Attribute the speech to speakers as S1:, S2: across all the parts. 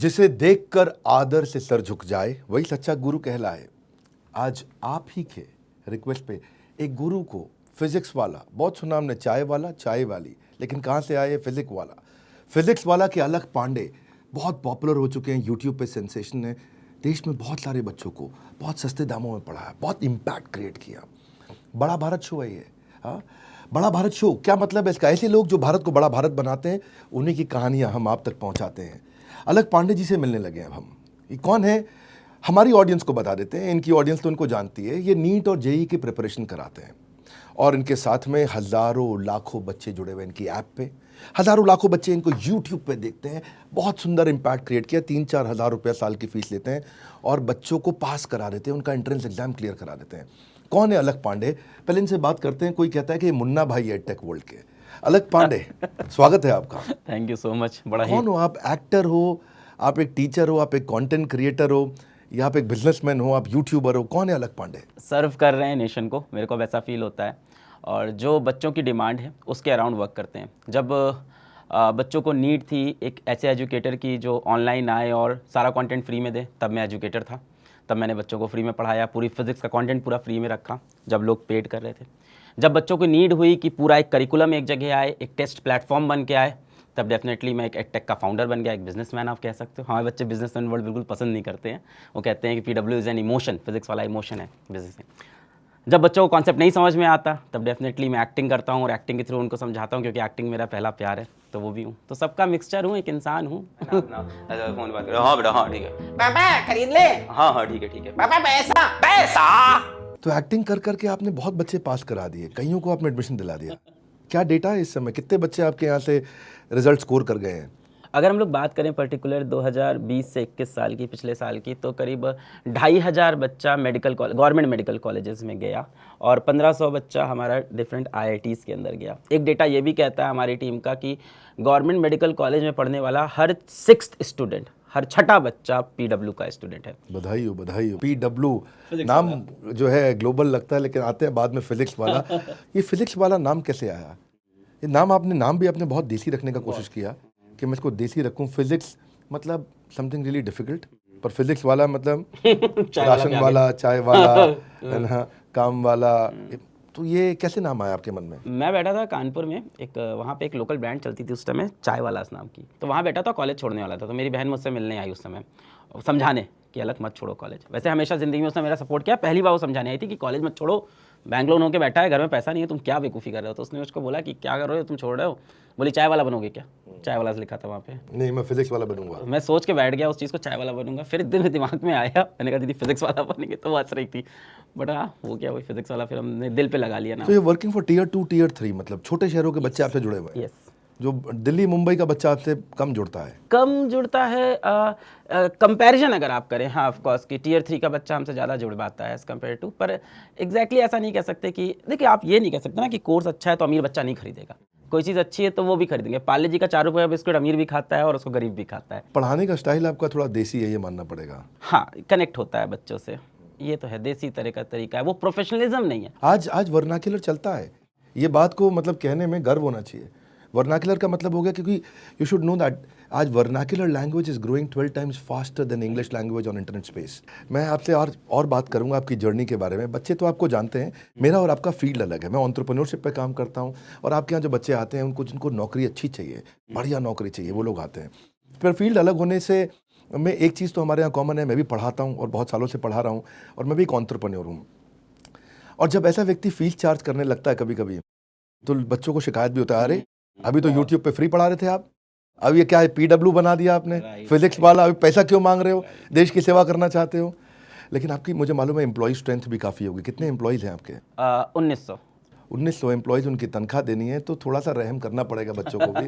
S1: जिसे देखकर आदर से सर झुक जाए वही सच्चा गुरु कहलाए। आज आप ही के रिक्वेस्ट पे एक गुरु को फिजिक्स वाला, बहुत सुना हमने चाय वाला चाय वाली, लेकिन कहाँ से आए फिजिक्स वाला? फिजिक्स वाला के अलख पांडे बहुत पॉपुलर हो चुके हैं, यूट्यूब पे सेंसेशन है। देश में बहुत सारे बच्चों को बहुत सस्ते दामों में पढ़ाया, बहुत इम्पैक्ट क्रिएट किया। बड़ा भारत शो है ये। हाँ, बड़ा भारत शो क्या मतलब है इसका? ऐसे लोग जो भारत को बड़ा भारत बनाते हैं, उन्हीं की कहानियां हम आप तक पहुंचाते हैं। अलख पांडे जी से मिलने लगे अब हम। ये कौन है हमारी ऑडियंस को बता देते हैं, इनकी ऑडियंस तो इनको जानती है। ये नीट और जेईई की प्रिपरेशन कराते हैं और इनके साथ में हज़ारों लाखों बच्चे जुड़े हुए इनकी ऐप पे। हज़ारों लाखों बच्चे इनको यूट्यूब पे देखते हैं। बहुत सुंदर इम्पैक्ट क्रिएट किया। 3-4 हज़ार रुपया साल की फीस लेते हैं और बच्चों को पास करा देते हैं, उनका एंट्रेंस एग्जाम क्लियर करा देते हैं। कौन है अलख पांडे? पहले इनसे बात करते हैं। कोई कहता है कि मुन्ना भाई है टेक वर्ल्ड के। अलख पांडे, स्वागत है आपका।
S2: Thank you so much. बड़ा ही
S1: कौन हो आप? एक्टर हो, आप एक टीचर हो, आप एक कंटेंट क्रिएटर हो, या आप एक बिजनेसमैन हो, आप यूट्यूबर हो? कौन है अलख पांडे?
S2: सर्व कर रहे हैं नेशन को, मेरे को वैसा फील होता है। और जो बच्चों की डिमांड है उसके अराउंड वर्क करते हैं। जब बच्चों को नीड थी एक ऐसे एजुकेटर की जो ऑनलाइन आए और सारा कंटेंट फ्री में दे, तब मैं एजुकेटर था। तब मैंने बच्चों को फ्री में पढ़ाया, पूरी फिजिक्स का कंटेंट पूरा फ्री में रखा जब लोग पेड कर रहे थे। जब बच्चों को नीड हुई कि पूरा एक करिकुलम एक जगह आए, एक टेस्ट प्लेटफॉर्म बन के आए, तब डेफिनेटली मैं एक एडटेक का फाउंडर बन गया, एक बिजनेसमैन आप कह सकते हो। हमारे बच्चे बिजनेसमैन वर्ड बिल्कुल पसंद नहीं करते हैं। वो कहते हैं कि PW is an emotion, physics वाला इमोशन है बिजनेस में। जब बच्चों को कॉन्सेप्ट नहीं समझ में आता तब डेफिनेटली मैं एक्टिंग करता हूँ और एक्टिंग के थ्रू उनको समझाता हूँ, क्योंकि एक्टिंग मेरा पहला प्यार है, तो वो भी हूँ। तो सबका मिक्सचर हूँ, एक इंसान हूँ। फोन बात हाँ बेटा, हाँ ठीक है
S3: पापा खरीद ले।
S2: हाँ ठीक है
S3: पापा पैसा पैसा।
S1: तो एक्टिंग कर करके आपने बहुत बच्चे पास करा दिए, कईयों को आपने एडमिशन दिला दिया। क्या डेटा है इस समय? कितने बच्चे आपके यहाँ से रिजल्ट स्कोर कर गए हैं?
S2: अगर हम लोग बात करें पर्टिकुलर 2020 से 21 साल की, पिछले साल की, तो करीब 2500 बच्चा medical college, government medical colleges में गया और 1500 बच्चा हमारा डिफरेंट आईआईटीज़ के अंदर गया। एक डेटा ये भी कहता है हमारी टीम का कि गवर्नमेंट मेडिकल कॉलेज में पढ़ने वाला हर 6th स्टूडेंट, हर 6ठा बच्चा पीडब्ल्यू का स्टूडेंट है।
S1: बधाई हो, बधाई हो। पीडब्ल्यू नाम जो है ग्लोबल लगता है, लेकिन आते हैं बाद में फिजिक्स वाला। ये फिजिक्स वाला नाम कैसे आया? ये नाम भी आपने बहुत देसी रखने का कोशिश किया कि मैं इसको देसी रखूं। फिजिक्स मतलब समथिंग रियली डिफिकल्ट, पर फिजिक्स वाला मतलब राशन वाला, चाय वाला, है ना, काम वाला। तो ये कैसे नाम आया आपके मन में?
S2: मैं बैठा था कानपुर में, एक वहाँ पे एक लोकल ब्रांड चलती थी उस समय, चाय वाला नाम की। तो वहाँ बैठा था, कॉलेज छोड़ने वाला था, तो मेरी बहन मुझसे मिलने आई उस समय, समझाने कि अलग मत छोड़ो कॉलेज। वैसे हमेशा ज़िंदगी में उसने मेरा सपोर्ट किया। पहली बार वो समझाने आई थी कि कॉलेज मत छोड़ो, बैंगलोर होकर बैठा है, घर में पैसा नहीं है, तुम क्या बेवकूफ़ी कर रहे हो। तो उसने उसको बोला कि क्या कर रहे हो तुम, छोड़ रहे हो? बोली चाय वाला बनोगे क्या? चाय वाला से लिखा था वहाँ पे।
S1: नहीं, मैं फिजिक्स वाला बनूंगा।
S2: मैं सोच के बैठ गया उस चीज़ को, चाय वाला बनूंगा। फिर एक दिन मेरे दिमाग में आया, मैंने कहा दीदी फिजिक्स वाला बनेंगे, तो वो हंस रही थी। बट हाँ, वो क्या, वही फिजिक्स वाला फिर हमने दिल पे लगा लिया ना।
S1: तो ये वर्किंग फॉर टियर 2 टियर 3, मतलब छोटे शहरों के बच्चे आपसे जुड़े हुए हैं।
S2: यस।
S1: जो दिल्ली मुंबई का बच्चा आपसे कम जुड़ता है?
S2: कम जुड़ता है कंपैरिजन अगर आप करें, हाँ ऑफकोर्स कि टियर 3 का बच्चा हमसे ज़्यादा जुड़ पाता है एज़ कम्पेयर टू। पर एग्जैक्टली ऐसा नहीं कह सकते कि, देखिए आप ये नहीं कह सकते ना कि कोर्स अच्छा है तो अमीर बच्चा नहीं खरीदेगा। कोई चीज़ अच्छी है तो वो भी खरीदेंगे। पार्ले जी का 4 रुपये का बिस्कुट अमीर भी खाता है और उसको गरीब भी खाता है।
S1: पढ़ाने का स्टाइल आपका थोड़ा देसी है, ये मानना पड़ेगा।
S2: हाँ, कनेक्ट होता है बच्चों से, ये तो है, देसी तरह का तरीका है, वो प्रोफेशनलिज्म नहीं है।
S1: आज वर्नाक्युलर चलता है, ये बात को मतलब कहने में गर्व होना चाहिए। वर्नाक्युलर का मतलब हो गया, क्योंकि यू शुड नो दैट आज vernacular language is growing 12 times faster than English language on internet space. मैं आपसे और बात करूंगा आपकी जर्नी के बारे में। बच्चे तो आपको जानते हैं, मेरा और आपका फील्ड अलग है। मैं एंटरप्रेन्योरशिप पे काम करता हूं और आपके यहाँ जो बच्चे आते हैं उनको, जिनको नौकरी अच्छी चाहिए, बढ़िया नौकरी चाहिए, वो लोग आते हैं। फिर फील्ड अलग होने से मैं एक चीज़ तो हमारे यहाँ कॉमन है, मैं भी पढ़ाता हूँ और बहुत सालों से पढ़ा रहा हूँ, और मैं भी एक एंटरप्रेन्योर हूँ। और जब ऐसा व्यक्ति फीस चार्ज करने लगता है कभी कभी, तो बच्चों को शिकायत भी होता है, अरे अभी तो यूट्यूब पे फ्री पढ़ा रहे थे आप, अब ये क्या है, पीडब्ल्यू बना दिया आपने, फिजिक्स वाला, अभी पैसा क्यों मांग रहे हो? देश की सेवा करना चाहते हो। लेकिन आपकी, मुझे मालूम है, एम्प्लॉय स्ट्रेंथ भी काफ़ी होगी। कितने एम्प्लॉयज़ हैं आपके? 1900 एम्प्लॉयज़, उनकी तनख्वाह देनी है, तो थोड़ा सा रहम करना पड़ेगा बच्चों को भी।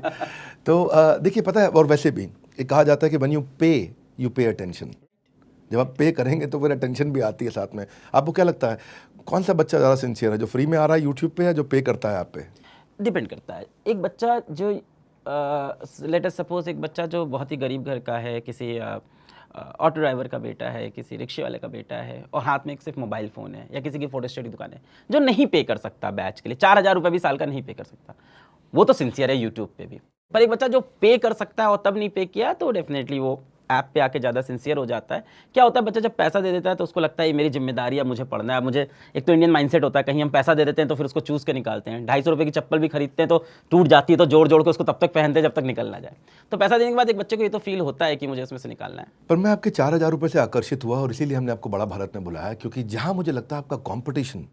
S1: तो देखिए, पता है, और वैसे भी एक कहा जाता है कि व्हेन यू पे अटेंशन। जब आप पे करेंगे तो फिर अटेंशन भी आती है साथ में। आपको क्या लगता है कौन सा बच्चा ज़्यादा सिंसियर है, जो फ्री में आ रहा है यूट्यूब पे, या जो पे करता है आप पे?
S2: डिपेंड करता है। एक बच्चा जो लेट अस सपोज एक बच्चा जो बहुत ही गरीब घर का है, किसी ऑटो ड्राइवर का बेटा है, किसी रिक्शे वाले का बेटा है, और हाथ में एक सिर्फ मोबाइल फ़ोन है, या किसी की फोटो स्टडी दुकान है, जो नहीं पे कर सकता बैच के लिए, 4000 रुपये भी साल का नहीं पे कर सकता, वो तो सिंसियर है यूट्यूब पे भी। पर एक बच्चा जो पे कर सकता है और तब नहीं पे किया, तो डेफिनेटली वो ऐप पे आके ज़्यादा सिंसियर हो जाता है। क्या होता है, बच्चा जब पैसा दे देता है तो उसको लगता है ये मेरी जिम्मेदारी है, मुझे पढ़ना है। मुझे एक तो इंडियन माइंडसेट होता है, कहीं हम पैसा दे देते हैं तो फिर उसको चूज़ के निकालते हैं। 250 रुपये की चप्पल भी खरीदते हैं तो टूट जाती है तो जोड़ जोड़ के उसको तब तक पहनते हैं जब तक निकल ना जाए। तो पैसा देने के बाद एक बच्चे को ये तो फील होता है कि मुझे इसमें से निकालना है।
S1: पर मैं आपके 4,000 रुपये से आकर्षित हुआ और इसीलिए हमने आपको बड़ा भारत में बुलाया, क्योंकि जहाँ मुझे लगता है आपका कंपटीशन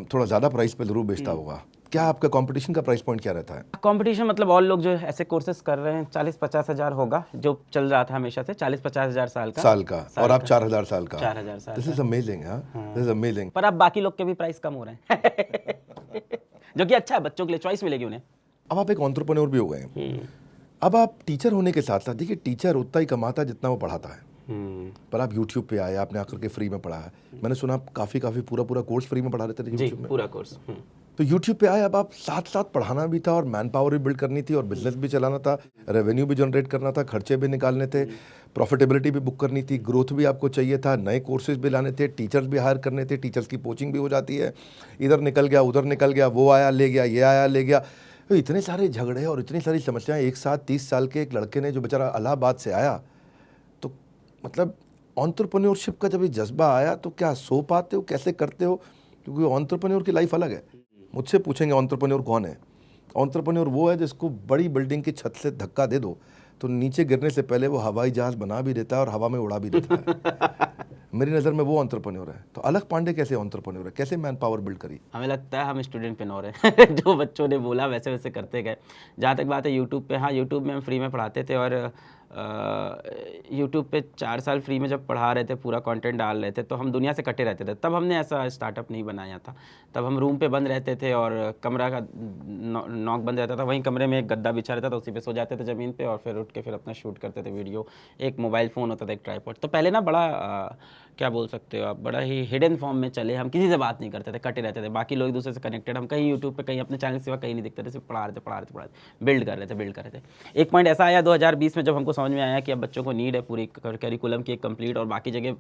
S1: थोड़ा ज़्यादा प्राइस पे जरूर बेचता होगा। क्या आपका कंपटीशन का प्राइस पॉइंट क्या रहता है?
S2: कंपटीशन मतलब और लोग जो ऐसे कोर्सेज कर रहे हैं 40-50 हज़ार होगा, जो चल रहा था हमेशा से 40-50 हज़ार साल का
S1: और आप 4,000 साल का।
S2: 4,000 साल
S1: this is amazing. This is amazing.
S2: पर अब बाकी लोग के भी प्राइस कम हो रहे हैं जो कि अच्छा है, बच्चों के लिए चॉइस मिलेगी उन्हें।
S1: अब आप एक एंटरप्रेन्योर भी हो गए हैं। अब आप टीचर होने के साथ साथ, देखिए टीचर उतना ही कमाता है जितना वो पढ़ाता है। पर आप यूट्यूब पे आए, आपने आकर के फ्री में पढ़ा है। मैंने सुना आप काफ़ी पूरा कोर्स फ्री में पढ़ा रहे थे यूट्यूब में।
S2: पूरा कोर्स।
S1: तो यूट्यूब पे आए, अब आप साथ साथ पढ़ाना भी था और मैन पावर भी बिल्ड करनी थी और बिजनेस भी चलाना था, रेवेन्यू भी जनरेट करना था, खर्चे भी निकालने थे, प्रॉफिटेबिलिटी भी बुक करनी थी, ग्रोथ भी आपको चाहिए था, नए कोर्सेज भी लाने थे, टीचर्स भी हायर करने थे, टीचर्स की कोचिंग भी हो जाती है। इधर निकल गया, उधर निकल गया, वो आया ले गया, ये आया ले गया। तो इतने सारे झगड़े और इतनी सारी समस्याएं एक साथ 30 साल के एक लड़के ने, जो बेचारा इलाहाबाद से आया, तो मतलब एंटरप्रेन्योरशिप का जब ये जज्बा आया तो क्या सो पाते हो, कैसे करते हो? क्योंकि एंटरप्रेन्योर की लाइफ अलग है। मुझसे पूछेंगे एंटरप्रेन्योर कौन है? एंटरप्रेन्योर वो है जिसको बड़ी बिल्डिंग की छत से धक्का दे दो तो नीचे गिरने से पहले वो हवाई जहाज बना भी देता है और हवा में उड़ा भी देता है। मेरी नज़र में वो एंटरप्रेन्योर है। तो अलख पांडे कैसे एंटरप्रेन्योर है? कैसे मैन पावर बिल्ड करी?
S2: हमें लगता है हम स्टूडेंटप्रेन्योर हैं जो बच्चों ने बोला वैसे वैसे करते गए। जहाँ तक बात है यूट्यूब पे, हाँ यूट्यूब में हम फ्री में पढ़ाते थे और यूट्यूब पे 4 साल फ्री में जब पढ़ा रहे थे, पूरा कंटेंट डाल रहे थे, तो हम दुनिया से कटे रहते थे। तब हमने ऐसा स्टार्टअप नहीं बनाया था। तब हम रूम पे बंद रहते थे और कमरा का नॉक बंद रहता था, वहीं कमरे में एक गद्दा बिछा रहता था, उसी पे सो जाते थे ज़मीन पे और फिर उठ के फिर अपना शूट करते थे वीडियो। एक मोबाइल फ़ोन होता था, एक ट्राइपॉड। तो पहले ना बड़ा क्या बोल सकते हो आप, बड़ा ही हिडन फॉर्म में चले। हम किसी से बात नहीं करते थे, कटे रहते थे। बाकी लोग एक दूसरे से कनेक्टेड, हम कहीं यूट्यूब पे कहीं अपने चैनल के सिवा कहीं नहीं दिखते थे, सिर्फ पढ़ा रहे थे, बिल्ड कर रहे थे। एक पॉइंट ऐसा आया 2020 में जब हमको समझ में आया कि अब बच्चों को नीड है पूरी करिकुलम की एक कंप्लीट, और बाकी जगह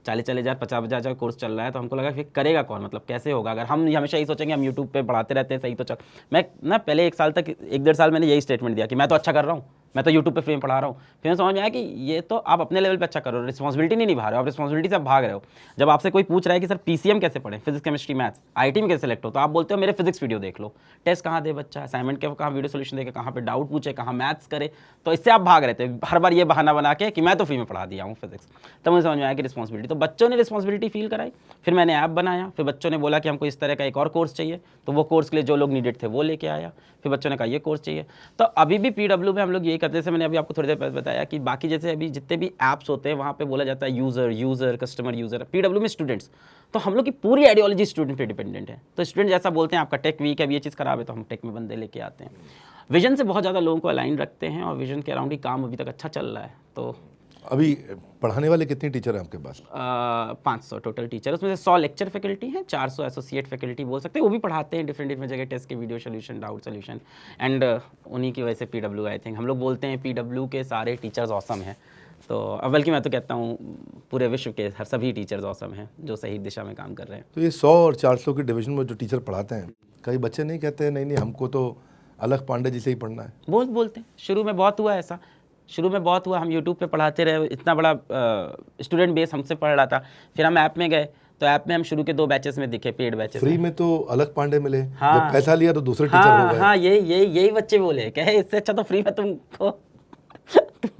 S2: 40,000 50,000 कोर्स चल रहा है। तो हमको लगा फिर करेगा कौन, मतलब कैसे होगा? अगर हम हमेशा यही सोचेंगे हम यूट्यूब पे पढ़ाते रहते हैं सही तो चल। मैं ना पहले 1 साल तक 1-1.5 साल मैंने यही स्टेटमेंट दिया कि मैं तो अच्छा कर रहा हूँ, मैं तो यूट्यूब पे फ्री में पढ़ा रहा हूँ। फिर मैं समझ में आया कि ये तो आप अपने लेवल पे अच्छा कर रहे हो, रिस्पॉन्सिबिलिटी नहीं निभा रहे हो, आप रिस्पॉन्सिबिलिटी से आप भाग रहे हो। जब आपसे कोई पूछ रहा है कि सर पीसीएम कैसे पढ़ें, फिजिक्स केमिस्ट्री मैथ्स, आईटी में कैसे सेलेक्ट हो, तो आप बोलते हो मेरे फिजिक्स वीडियो देख लो। टेस्ट कहाँ दे बच्चा, असाइनमेंट के कहाँ वीडियो सोल्यूशन देखे, कहाँ पे डाउट पूछे, कहाँ मैथ्स करे। तो इससे आप भाग रहे थे हर बार ये बहाना बना के कि मैं तो फ्री में पढ़ा दिया हूँ फिजिक्स। तब मुझे समझ में आया कि रिस्पॉन्सिबिलिटी, तो बच्चों ने रिस्पॉन्सिबिलिटी फील कराई। फिर मैंने ऐप बनाया, फिर बच्चों ने बोला कि हमको इस तरह का एक और कोर्स चाहिए, तो वो कोर्स के लिए जो लोग नीडेड थे वो लेके आया। फिर बच्चों ने कहा ये कोर्स चाहिए। तो अभी भी पीडब्ल्यू में हम लोग यही करते, जैसे मैंने अभी आपको थोड़ी देर पहले बताया कि बाकी जैसे अभी जितने भी ऐप्स होते हैं वहाँ पे बोला जाता है यूज़र कस्टमर यूज़र, पीडब्ल्यू में स्टूडेंट्स। तो हम लोग की पूरी आइडियोलॉजी स्टूडेंट पे डिपेंडेंट है। तो स्टूडेंट जैसा बोलते हैं आपका टेक वीक है, अब ये चीज़ खराब है, तो हम टेक में बंदे लेके आते हैं। विजन से बहुत ज़्यादा लोगों को अलाइन रखते हैं और विजन के अराउंड ही काम अभी तक अच्छा चल रहा है। तो
S1: अभी पढ़ाने वाले कितने टीचर हैं आपके पास?
S2: 500 टोटल टीचर, उसमें से 100 लेक्चर फैकल्टी हैं, 400 एसोसिएट फैकल्टी बोल सकते हैं। वो भी पढ़ाते हैं डिफरेंट जगह टेस्ट के video solution, doubt solution. And उन्हीं की वजह से पीडब्ल्यू, आई थिंक हम लोग बोलते हैं पीडब्ल्यू के सारे टीचर्स ऑसम हैं। तो बल्कि मैं तो कहता हूँ पूरे विश्व के हर सभी टीचर्स ऑसम हैं जो सही दिशा में काम कर रहे हैं।
S1: तो ये 100 और 400 के डिवीजन में जो टीचर पढ़ाते हैं, कई बच्चे नहीं कहते हैं नहीं हमको तो अलख पांडे जी से ही पढ़ना है?
S2: बोलते हैं। शुरू में बहुत हुआ ऐसा, हम यूट्यूब पे पढ़ाते रहे, इतना बड़ा स्टूडेंट बेस हमसे पढ़ रहा था। फिर हम ऐप में गए, तो ऐप में हम शुरू के 2 बैचेस में दिखे, पेड बैचेस।
S1: फ्री में तो अलख पांडे मिले,
S2: हाँ,
S1: जब पैसा लिया तो दूसरे टीचर हो गए।
S2: हाँ, यही बच्चे बोले, कहे इससे अच्छा तो फ्री में तुमको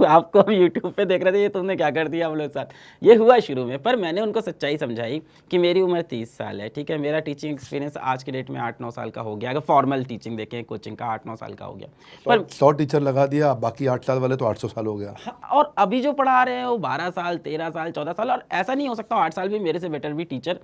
S2: आपको हम यूट्यूब पे देख रहे थे, ये तुमने क्या कर दिया हम लोग साथ। ये हुआ शुरू में, पर मैंने उनको सच्चाई समझाई कि मेरी उम्र 30 साल है, ठीक है, मेरा टीचिंग एक्सपीरियंस आज के डेट में 8-9 साल का हो गया। अगर फॉर्मल टीचिंग देखें, कोचिंग का 8-9 साल का हो गया। पर
S1: 100 टीचर लगा दिया, बाकी 8 साल वाले तो 800 साल हो गया।
S2: हाँ, और अभी जो पढ़ा रहे हैं वो 12 साल, 13 साल, 14 साल, और ऐसा नहीं हो सकता 8 साल भी मेरे से बेटर भी टीचर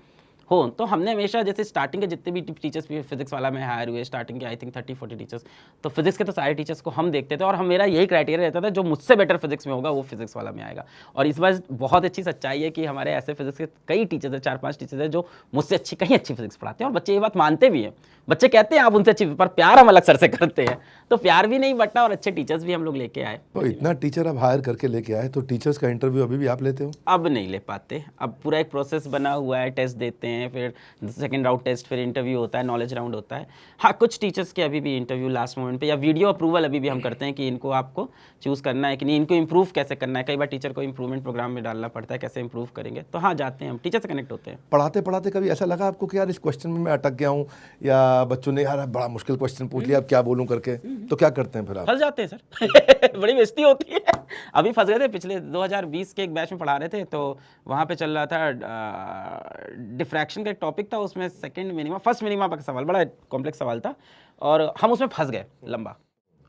S2: हो। तो हमने हमेशा जैसे स्टार्टिंग के जितने भी टीचर्स भी फिजिक्स वाला में हायर हुए, स्टार्टिंग के आई थिंक 30-40 टीचर्स, तो फिजिक्स के तो सारे टीचर्स को हम देखते थे और मेरा यही क्राइटेरिया रहता था जो मुझसे बेटर फिजिक्स में होगा वो फिजिक्स वाला में आएगा। और इस बार बहुत अच्छी सच्चाई है कि हमारे ऐसे फिजिक्स के कई टीचर्स हैं, 4-5 टीचर्स हैं जो मुझसे कहीं अच्छी फिजिक्स पढ़ाते हैं और बच्चे ये बात मानते भी हैं। बच्चे कहते हैं आप उनसे अच्छी, पर प्यार हम अलग सर से करते हैं, तो प्यार भी नहीं बटना और अच्छे टीचर्स भी हम लोग लेके आए।
S1: तो इतना टीचर अब हायर करके लेके आए, तो टीचर्स का इंटरव्यू अभी भी आप लेते हो?
S2: अब नहीं ले पाते, अब पूरा एक प्रोसेस बना हुआ है, टेस्ट देते हैं, फिर सेकंड राउंड टेस्ट, फिर इंटरव्यू होता है, नॉलेज राउंड होता है। हाँ, कुछ टीचर्स के अभी भी इंटरव्यू लास्ट मोमेंट पे या वीडियो अप्रूवल अभी भी हम करते हैं कि इनको आपको चूज़ करना है कि नहीं, इनको इंप्रूव कैसे करना है। कई बार टीचर को इंप्रूवमेंट प्रोग्राम में डालना पड़ता है, कैसे इंप्रूव करेंगे। तो हाँ, जाते हैं हम, टीचर से कनेक्ट होते हैं।
S1: पढ़ाते पढ़ाते कभी ऐसा लगा आपको कि यार इस क्वेश्चन में मैं अटक गया हूँ, या बच्चों ने यार बड़ा मुश्किल क्वेश्चन पूछ लिया, अब क्या बोलूँ करके, तो क्या करते हैं फिर आप?
S2: फंस जाते हैं सर। बड़ी बेइज्जती होती है। अभी फंस गए थे, पिछले 2020 के एक बैच में पढ़ा रहे थे, तो वहाँ पे चल रहा था डिफ्रैक्शन का एक टॉपिक था, उसमें सेकंड मिनिमा फर्स्ट मिनिमा का सवाल, बड़ा कॉम्प्लेक्स सवाल था और हम उसमें फंस गए लंबा।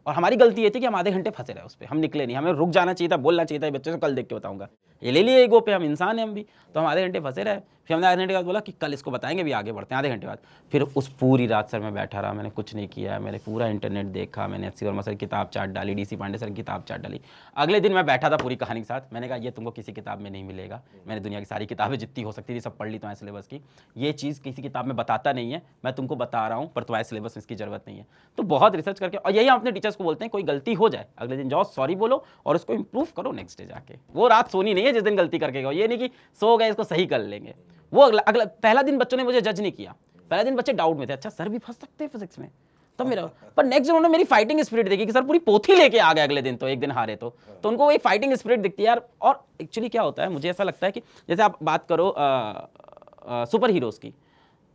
S2: और हमारी गलती ये थी कि हम आधे घंटे फंसे रहे उस पर, हम निकले नहीं। हमें रुक जाना चाहिए था, बोलना चाहिए था बच्चों से कल देख के बताऊंगा, ये ले लिए ईगो पे, हम इंसान हैं हम भी, तो हम आधे घंटे फंसे रहे। फिर हमने आधे घंटे बाद बोला कि कल इसको बताएंगे, भी आगे बढ़ते हैं। आधे घंटे बाद फिर उस पूरी रात सर मैं बैठा रहा, मैंने कुछ नहीं किया, मैंने पूरा इंटरनेट देखा, मैंने एच सी वर्मा सर की किताब चार्ट डाली, DC पांडे सर की किताब चार्ट डाली। अगले दिन मैं बैठा था पूरी कहानी के साथ, मैंने कहा ये तुमको किसी किताब में नहीं मिलेगा। मैंने दुनिया की सारी किताबें जितनी हो सकती थी सब पढ़ ली तुम्हारे सिलेबस की, ये चीज़ किसी किताब में बताता नहीं है, मैं तुमको बता रहा हूँ, पर तुम्हारे सिलेबस में इसकी जरूरत नहीं है। तो बहुत रिसर्च करके, और यही हम अपने टीचर्स को बोलते हैं, कोई गलती हो जाए अगले दिन जाओ, सॉरी बोलो और उसको इंप्रूव करो नेक्स्ट डे जाके। वो रात सोनी नहीं है जिस दिन गलती करके गए, ये नहीं कि सो गए इसको सही कर लेंगे। वो अगला पहला दिन बच्चों ने मुझे जज नहीं किया, पहला दिन बच्चे डाउट में थे, अच्छा सर भी फंस सकते हैं फिजिक्स में, तब मेरा, पर नेक्स्ट दिन उन्होंने मेरी फाइटिंग स्पिरिट देखी कि सर पूरी पोथी लेके आ गए अगले दिन, तो एक दिन हारे तो उनको वो एक फाइटिंग स्पिरिट दिखती है यार। और एक्चुअली क्या होता है, मुझे ऐसा लगता है कि जैसे आप बात करो सुपर हीरोज की,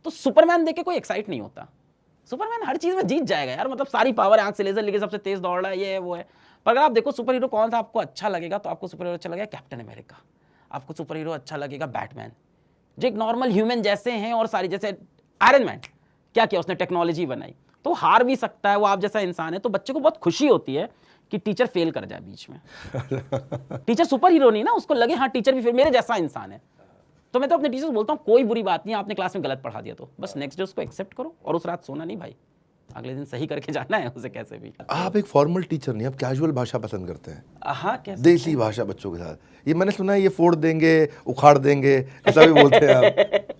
S2: तो सुपरमैन देख के कोई एक्साइट नहीं होता, सुपरमैन हर चीज में जीत जाएगा यार, मतलब सारी पावर, आंख से लेजर लेके सबसे तेज दौड़ रहा है, ये है वो है। पर अगर आप देखो सुपर हीरो कौन सा आपको अच्छा लगेगा, तो आपको सुपर हीरो अच्छा लगेगा कैप्टन अमेरिका, आपको सुपर हीरो अच्छा लगेगा बैटमैन, जो एक नॉर्मल ह्यूमन जैसे हैं, और सारी जैसे आयरन मैन, क्या किया उसने, टेक्नोलॉजी बनाई, तो हार भी सकता है वो आप जैसा इंसान है। तो बच्चे को बहुत खुशी होती है कि टीचर फेल कर जाए बीच में। टीचर सुपर हीरो नहीं ना, उसको लगे हाँ टीचर भी फेल, मेरे जैसा इंसान है। तो मैं तो अपने टीचर से बोलता हूँ कोई बुरी बात नहीं, आपने क्लास में गलत पढ़ा दिया तो बस नेक्स्ट डे उसको एक्सेप्ट करो, और उस रात सोना नहीं भाई, अगले दिन सही करके जाना है उसे कैसे भी।
S1: आप एक फॉर्मल टीचर नहीं, आप कैजुअल भाषा पसंद करते हैं।
S2: हाँ, कैसे?
S1: देसी भाषा बच्चों के साथ, ये मैंने सुना है, ये फोड़ देंगे, उखाड़ देंगे, ऐसा भी बोलते हैं आप।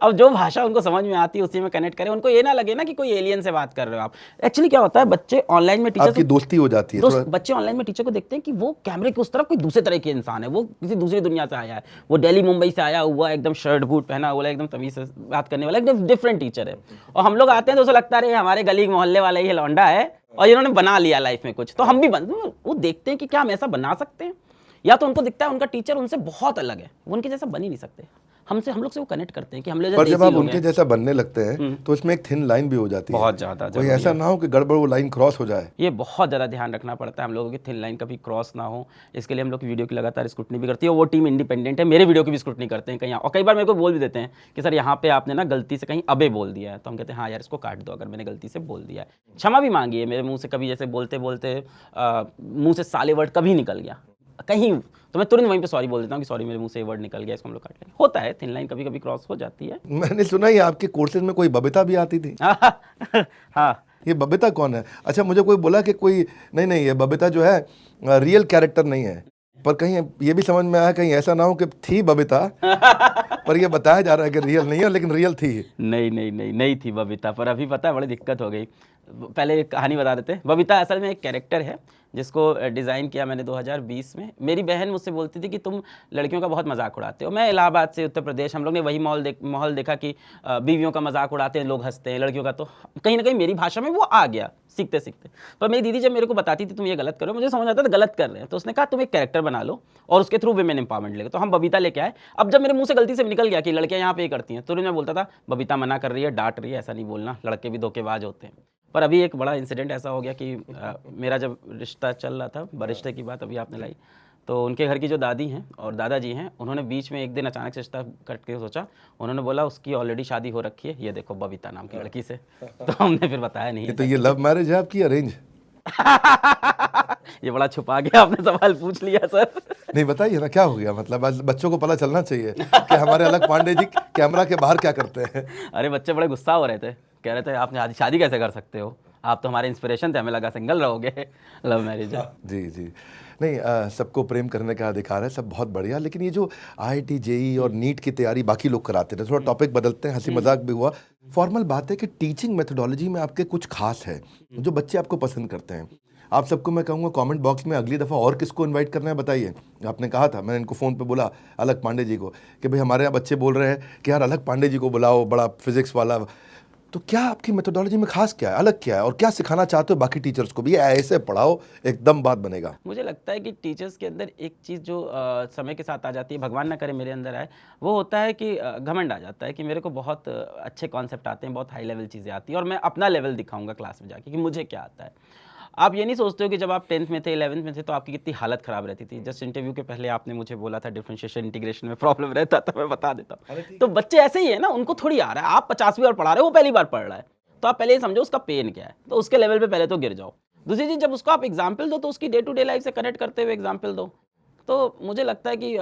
S2: अब जो भाषा उनको समझ में आती है उसी में कनेक्ट करें, उनको ये ना लगे ना कि कोई एलियन से बात कर रहे हो आप। एक्चुअली क्या होता है, बच्चे ऑनलाइन में टीचर
S1: आपकी दोस्ती हो जाती है थोड़ा।
S2: बच्चे ऑनलाइन में टीचर को देखते हैं कि वो कैमरे के उस तरफ कोई दूसरे तरह के इंसान है, वो किसी दूसरी दुनिया से आया है, वो दिल्ली मुंबई से आया हुआ, एकदम शर्ट बूट पहना हुआ, एकदम तमीज से बात करने वाला, एकदम डिफरेंट टीचर है। और हम लोग आते हैं तो उसे लगता है हमारे गली मोहल्ले वाला ही लौंडा है और इन्होंने बना लिया लाइफ में कुछ, तो हम भी वो देखते हैं कि क्या हम ऐसा बना सकते हैं, या तो उनको दिखता है उनका टीचर उनसे बहुत अलग है, वो उनके जैसा बन ही नहीं सकते। हमसे, हम लोग से वो कनेक्ट करते हैं कि हम लोग
S1: पर जब आप उनके जैसा बनने लगते हैं तो इसमें एक थिन लाइन भी हो जाती है,
S2: बहुत ज़्यादा।
S1: कोई ऐसा ना हो कि गड़बड़ वो लाइन क्रॉस हो जाए।
S2: ये बहुत ज़्यादा ध्यान रखना पड़ता है हम लोगों की, थिन लाइन कभी क्रॉस ना हो। इसके लिए हम लोग वीडियो की लगातार स्क्रूटनी भी करती है, वो टीम इंडिपेंडेंट है, मेरे वीडियो की भी स्क्रूटनी करते हैं कहीं, और कई बार मेरे को बोल भी देते हैं कि सर यहाँ पे आपने ना गलती से कहीं अबे बोल दिया है, तो हम कहते हैं हाँ यार इसको काट दो, अगर मैंने गलती से बोल दिया है। क्षमा भी मांगी है, मेरे मुँह से कभी जैसे बोलते बोलते मुँह से साले वर्ड कभी निकल गया कहीं, तो मैं तुरंत वहीं पे सॉरी बोल देता हूँ कि सॉरी मेरे मुंह से ये वर्ड निकल गया, इसको हम लोग काट लेंगे। होता है, थिन लाइन कभी कभी क्रॉस हो जाती है।
S1: मैंने सुना है आपके कोर्सेज में कोई बबीता भी आती थी।
S2: हाँ,
S1: ये बबीता कौन है? अच्छा, मुझे कोई बोला कि कोई नहीं, ये बबीता जो है रियल कैरेक्टर नहीं है, पर कहीं ये भी समझ में आया कहीं ऐसा ना हो कि थी बबीता पर ये बताया जा रहा है कि रियल नहीं है, लेकिन रियल थी।
S2: नहीं थी बबीता, पर अभी पता है बड़ी दिक्कत हो गई। पहले एक कहानी बता देते हैं। बबीता असल में एक कैरेक्टर है जिसको डिज़ाइन किया मैंने 2020 में। मेरी बहन मुझसे बोलती थी कि तुम लड़कियों का बहुत मजाक उड़ाते हो। मैं इलाहाबाद से उत्तर प्रदेश, हम लोग ने वही माहौल देखा कि बीवियों का मजाक उड़ाते हैं लोग, हंसते हैं, लड़कियों का तो कहीं ना कहीं मेरी भाषा में वो आ गया सीखते सीखते। पर मेरी दीदी जब मेरे को बताती थी तुम ये गलत करो, मुझे समझ आता था गलत कर रहे हैं, तो उसने कहा तुम एक कैरेक्टर बना लो और उसके थ्रू विमेन एम्पावरमेंट लेके, तो हम बबीता लेके आए। अब जब मेरे मुंह से गलती से निकल गया कि लड़कियां यहाँ पे करती हैं, तो मैं बोलता था बबीता मना कर रही है, डांट रही है, ऐसा नहीं बोलना, लड़के भी धोखेबाज होते हैं। पर अभी एक बड़ा इंसिडेंट ऐसा हो गया कि मेरा जब रिश्ता चल रहा था, बरिश्ते की बात अभी आपने लाई, तो उनके घर की जो दादी हैं और दादाजी हैं, उन्होंने बीच में एक दिन अचानक से रिश्ता कट के सोचा, उन्होंने बोला उसकी ऑलरेडी शादी हो रखी है, ये देखो बबीता नाम की लड़की से। तो हमने फिर बताया नहीं।
S1: तो ये लव मैरिज है आपकी अरेंज?
S2: ये बड़ा छुपा गया आपने सवाल पूछ लिया सर।
S1: नहीं बताइए ना क्या हो गया, मतलब आज बच्चों को पता चलना चाहिए कि हमारे अलग पांडे जी कैमरा के बाहर क्या करते हैं।
S2: अरे बच्चे बड़े गुस्सा हो रहे थे, कह रहे थे आपने शादी कैसे कर सकते हो, आप तो हमारे इंस्पिरेशन थे, हमें लगा सिंगल रहोगे। लव मैरिज है।
S1: जी नहीं, सबको प्रेम करने का अधिकार है, सब बहुत बढ़िया। लेकिन ये जो IIT JEE और नीट की तैयारी बाकी लोग कराते थे, थोड़ा टॉपिक बदलते हैं, हंसी मजाक भी हुआ। फॉर्मल बात है कि टीचिंग मेथोडोलॉजी में आपके कुछ खास है जो बच्चे आपको पसंद करते हैं। आप सबको मैं कहूँगा कमेंट बॉक्स में अगली दफ़ा और किसको इनवाइट करना है बताइए। आपने कहा था, मैंने इनको फ़ोन पे बोला अलग पांडे जी को कि भाई हमारे यहाँ बच्चे बोल रहे हैं कि यार अलग पांडे जी को बुलाओ, बड़ा फिजिक्स वाला। तो क्या आपकी मेथोडोलॉजी में खास क्या है, अलग क्या है, और क्या सिखाना चाहते हो बाकी टीचर्स को भी? ऐसे पढ़ाओ एकदम बात बनेगा।
S2: मुझे लगता है कि टीचर्स के अंदर एक चीज़ जो समय के साथ आ जाती है, भगवान ना करे मेरे अंदर आए, वो होता है कि घमंड आ जाता है कि मेरे को बहुत अच्छे कॉन्सेप्ट आते हैं, बहुत हाई लेवल चीज़ें आती हैं और मैं अपना लेवल दिखाऊंगा क्लास में जाके कि मुझे क्या आता है। आप ये नहीं सोचते हो कि जब आप 10th में थे, 11th में थे तो आपकी कितनी हालत ख़राब रहती थी। जस्ट इंटरव्यू के पहले आपने मुझे बोला था डिफरेंशिएशन इंटीग्रेशन में प्रॉब्लम रहता था, मैं बता देता हूँ। तो बच्चे ऐसे ही है ना, उनको थोड़ी आ रहा है, आप 50वीं बार पढ़ा रहे हो, वो पहली बार पढ़ रहा है, तो आप पहले ही समझो उसका पेन क्या है, तो उसके लेवल पे पहले तो गिर जाओ। दूसरी चीज़, जब उसको आप एग्जाम्पल दो तो उसकी डे टू डे लाइफ से कनेक्ट करते हुए एग्जाम्पल दो। तो मुझे लगता है कि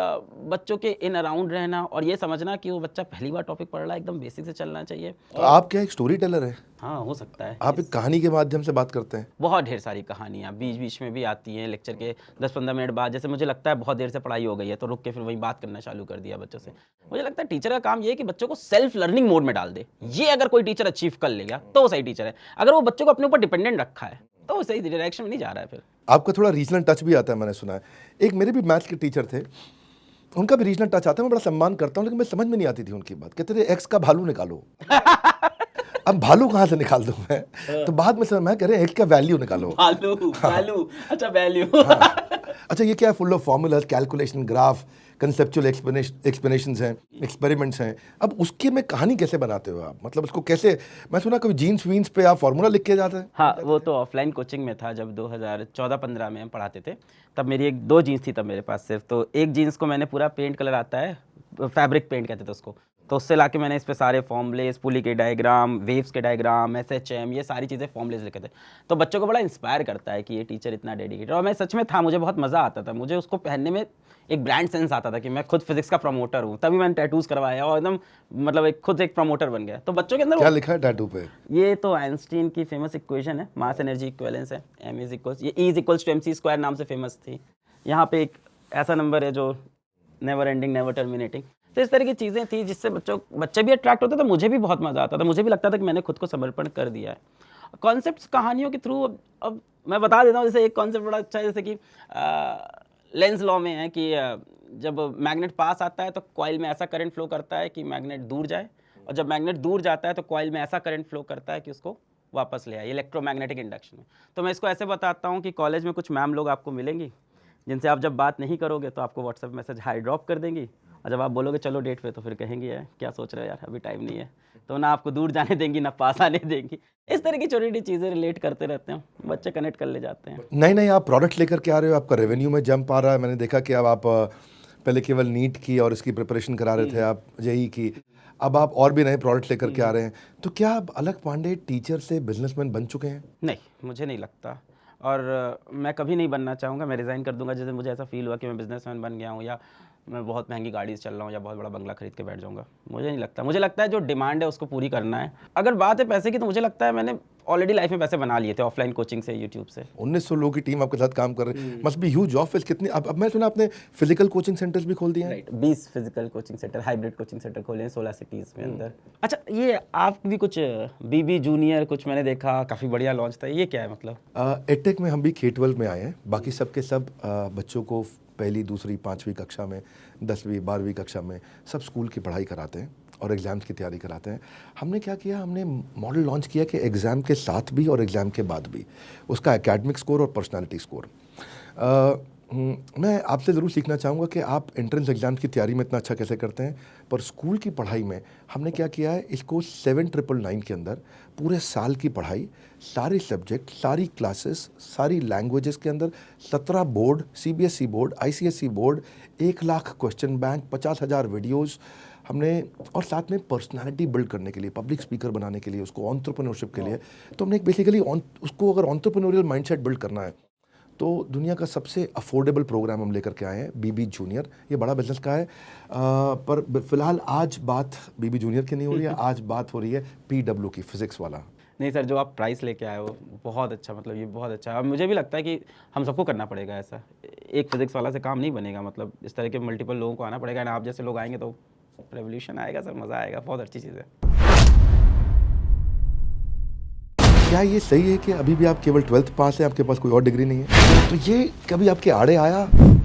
S2: बच्चों के इन अराउंड रहना और ये समझना कि वो बच्चा पहली बार टॉपिक पढ़ रहा है, एकदम बेसिक से चलना चाहिए।
S1: तो आप क्या एक स्टोरी टेलर है?
S2: हाँ, हो सकता है।
S1: आप एक कहानी के माध्यम से बात करते हैं?
S2: बहुत ढेर सारी कहानियाँ बीच बीच में भी आती हैं, लेक्चर के 10-15 मिनट बाद। जैसे मुझे लगता है बहुत देर से पढ़ाई हो गई है तो रुक के फिर वही बात करना चालू कर दिया बच्चों से। मुझे लगता है टीचर का काम ये है कि बच्चों को सेल्फ लर्निंग मोड में डाल दे। ये अगर कोई टीचर अचीव कर लेगा तो वो सही टीचर है। अगर वो बच्चों को अपने ऊपर डिपेंडेंट रखा है तो वो सही डायरेक्शन में नहीं जा रहा है। फिर
S1: आपका थोड़ा रीजनल टच भी आता है, मैंने सुना है। एक मेरे भी मैथ्स के टीचर थे, उनका भी रीजनल टच आता है, मैं बड़ा सम्मान करता हूँ, लेकिन मैं समझ में नहीं आती थी उनकी बात। कहते थे एक्स का भालू निकालो। अब भालू कहाँ से निकाल दूं मैं? तो बाद में समझ में कह रहे हैं एक्स का वैल्यू निकालो।
S2: वैल्यू, अच्छा वैल्यू।
S1: अच्छा, ये क्या है? Full of formulas, calculation, graph, conceptual explanations हैं, एक्सपेरिमेंट्स हैं। अब उसके में कहानी कैसे बनाते हो आप? मतलब उसको कैसे? मैं सुना कभी जीन्स वीन्स पे आप फार्मूला लिख के जाते हैं?
S2: हाँ, वो तो ऑफलाइन कोचिंग में था जब 2014-15 में हम पढ़ाते थे। तब मेरी एक 2 जीन्स थी तब मेरे पास सिर्फ। तो एक जीन्स को मैंने पूरा पेंट कलर आता है, फैब्रिक पेंट कहते थे उसको, तो उससे लाके मैंने इस पे सारे फॉर्मूलेस, पुली के डायग्राम, वेव्स के डायग्राम, SHM, ये सारी चीज़ें फॉर्मूलेस लिखे थे। तो बच्चों को बड़ा इंस्पायर करता है कि ये टीचर इतना डेडिकेटेड। और मैं सच में था, मुझे बहुत मज़ा आता था। मुझे उसको पहनने में एक ब्रांड सेंस आता था कि मैं खुद फिजिक्स का प्रमोटर हूँ। तभी मैंने टैटूज़ करवाया और एकदम मतलब एक खुद एक प्रमोटर बन गया। तो बच्चों के अंदर
S1: क्या लिखा है टैटू पे?
S2: ये तो आइंस्टीन की फेमस इक्वेशन है, मास एनर्जी इक्विवेलेंस है, ये E = mc² नाम से फेमस थी। यहाँ पे एक ऐसा नंबर है जो नेवर एंडिंग, नेवर टर्मिनेटिंग। तो इस तरह की चीज़ें थी जिससे बच्चे भी अट्रैक्ट होते थे। मुझे भी बहुत मज़ा आता था, मुझे भी लगता था कि मैंने खुद को समर्पण कर दिया है। कॉन्सेप्ट्स कहानियों के थ्रू अब मैं बता देता हूँ। जैसे एक कॉन्सेप्ट बड़ा अच्छा है, जैसे कि लेंस लॉ में है कि जब मैग्नेट पास आता है तो कॉइल में ऐसा करंट फ्लो करता है कि मैग्नेट दूर जाए, और जब मैग्नेट दूर जाता है तो कॉइल में ऐसा करंट फ्लो करता है कि उसको वापस ले आए, इलेक्ट्रोमैग्नेटिक इंडक्शन में। तो मैं इसको ऐसे बताता हूँ कि कॉलेज में कुछ मैम लोग आपको मिलेंगी जिनसे आप जब बात नहीं करोगे तो आपको व्हाट्सएप मैसेज हाई ड्रॉप कर देंगी, और जब आप बोलोगे चलो डेट पे तो फिर कहेंगी यार क्या सोच रहे हो यार, अभी टाइम नहीं है। तो ना आपको दूर जाने देंगी ना पास आने देंगी। इस तरह की छोटी छोटी चीज़ें रिलेट करते रहते हैं, बच्चे कनेक्ट कर ले जाते हैं।
S1: नहीं, आप प्रोडक्ट लेकर के आ रहे हो, आपका रेवेन्यू में जंप आ रहा है। मैंने देखा कि अब आप पहले केवल नीट की और इसकी प्रिपरेशन करा रहे थे, आप जेई की, अब आप और भी नए प्रोडक्ट लेकर के आ रहे हैं। तो क्या आप अलग पांडे टीचर से बिजनेसमैन बन चुके हैं?
S2: नहीं, मुझे नहीं लगता, और मैं कभी नहीं बनना चाहूँगा। मैं रिज़ाइन कर दूंगा जैसे मुझे ऐसा फील हुआ कि मैं बिजनेसमैन बन गया हूँ, या मैं बहुत महंगी गाड़ी से चल रहा हूँ, या बहुत बड़ा बंगला खरीद के बैठ जाऊँगा। मुझे नहीं लगता। मुझे लगता है जो डिमांड है उसको पूरी करना है। अगर बात है पैसे की, तो मुझे लगता है मैंने ऑलरेडी लाइफ में पैसे बना लिए थे ऑफलाइन कोचिंग से, यूट्यूब से।
S1: 1900 लोगों की टीम आपके साथ काम कर रही है, मस्ट बी ह्यूज ऑफिस। कितनी अब मैं सुना आपने फिजिकल कोचिंग सेंटर्स भी खोल दिए हैं?
S2: Right, 20 physical coaching centre, hybrid coaching centre खोले हैं 16 सिटीज़ में अंदर। अच्छा, ये आप भी कुछ बीबी जूनियर कुछ मैंने देखा, काफ़ी बढ़िया लॉन्च था, ये क्या है मतलब?
S1: एडटेक में हम भी K-12 में आए हैं। बाकी सब के सब बच्चों को पहली, दूसरी, 5वीं कक्षा में, 10वीं, 12वीं कक्षा में सब स्कूल की पढ़ाई कराते हैं और एग्ज़ाम्स की तैयारी कराते हैं। हमने क्या किया, हमने मॉडल लॉन्च किया कि एग्ज़ाम के साथ भी और एग्ज़ाम के बाद भी उसका एकेडमिक स्कोर और पर्सनालिटी स्कोर। मैं आपसे ज़रूर सीखना चाहूँगा कि आप एंट्रेंस एग्ज़ाम की तैयारी में इतना अच्छा कैसे करते हैं, पर स्कूल की पढ़ाई में हमने क्या किया है, इसको 7999 के अंदर पूरे साल की पढ़ाई, सारे सब्जेक्ट, सारी क्लासेस, सारी लैंग्वेजेस के अंदर 17 board, CBSE board, ICSE board, 1 lakh question bank, 50,000 videos हमने, और साथ में पर्सनालिटी बिल्ड करने के लिए, पब्लिक स्पीकर बनाने के लिए, उसको एंटरप्रेन्योरशिप के लिए। तो हमने एक बेसिकली उसको अगर एंटरप्रेन्योरियल माइंडसेट बिल्ड करना है तो दुनिया का सबसे अफोर्डेबल प्रोग्राम हम लेकर के आए हैं, बीबी जूनियर। ये बड़ा बिजनेस का है, पर फिलहाल आज बात बीबी जूनियर की नहीं हो रही है, आज बात हो रही है PW की, फिजिक्स वाला।
S2: नहीं सर, जो आप प्राइस लेके आए हो बहुत अच्छा, मतलब ये बहुत अच्छा है। और मुझे भी लगता है कि हम सबको करना पड़ेगा ऐसा। एक फिजिक्स वाला से काम नहीं बनेगा, मतलब इस तरह के मल्टीपल लोगों को आना पड़ेगा, ना आप जैसे लोग आएंगे तो रेवोल्यूशन आएगा सर, मज़ा आएगा, बहुत अच्छी चीज़ है।
S1: क्या ये सही है कि अभी भी आप केवल 12th पास हैं, आपके पास कोई और डिग्री नहीं है? तो ये कभी आपके आड़े आया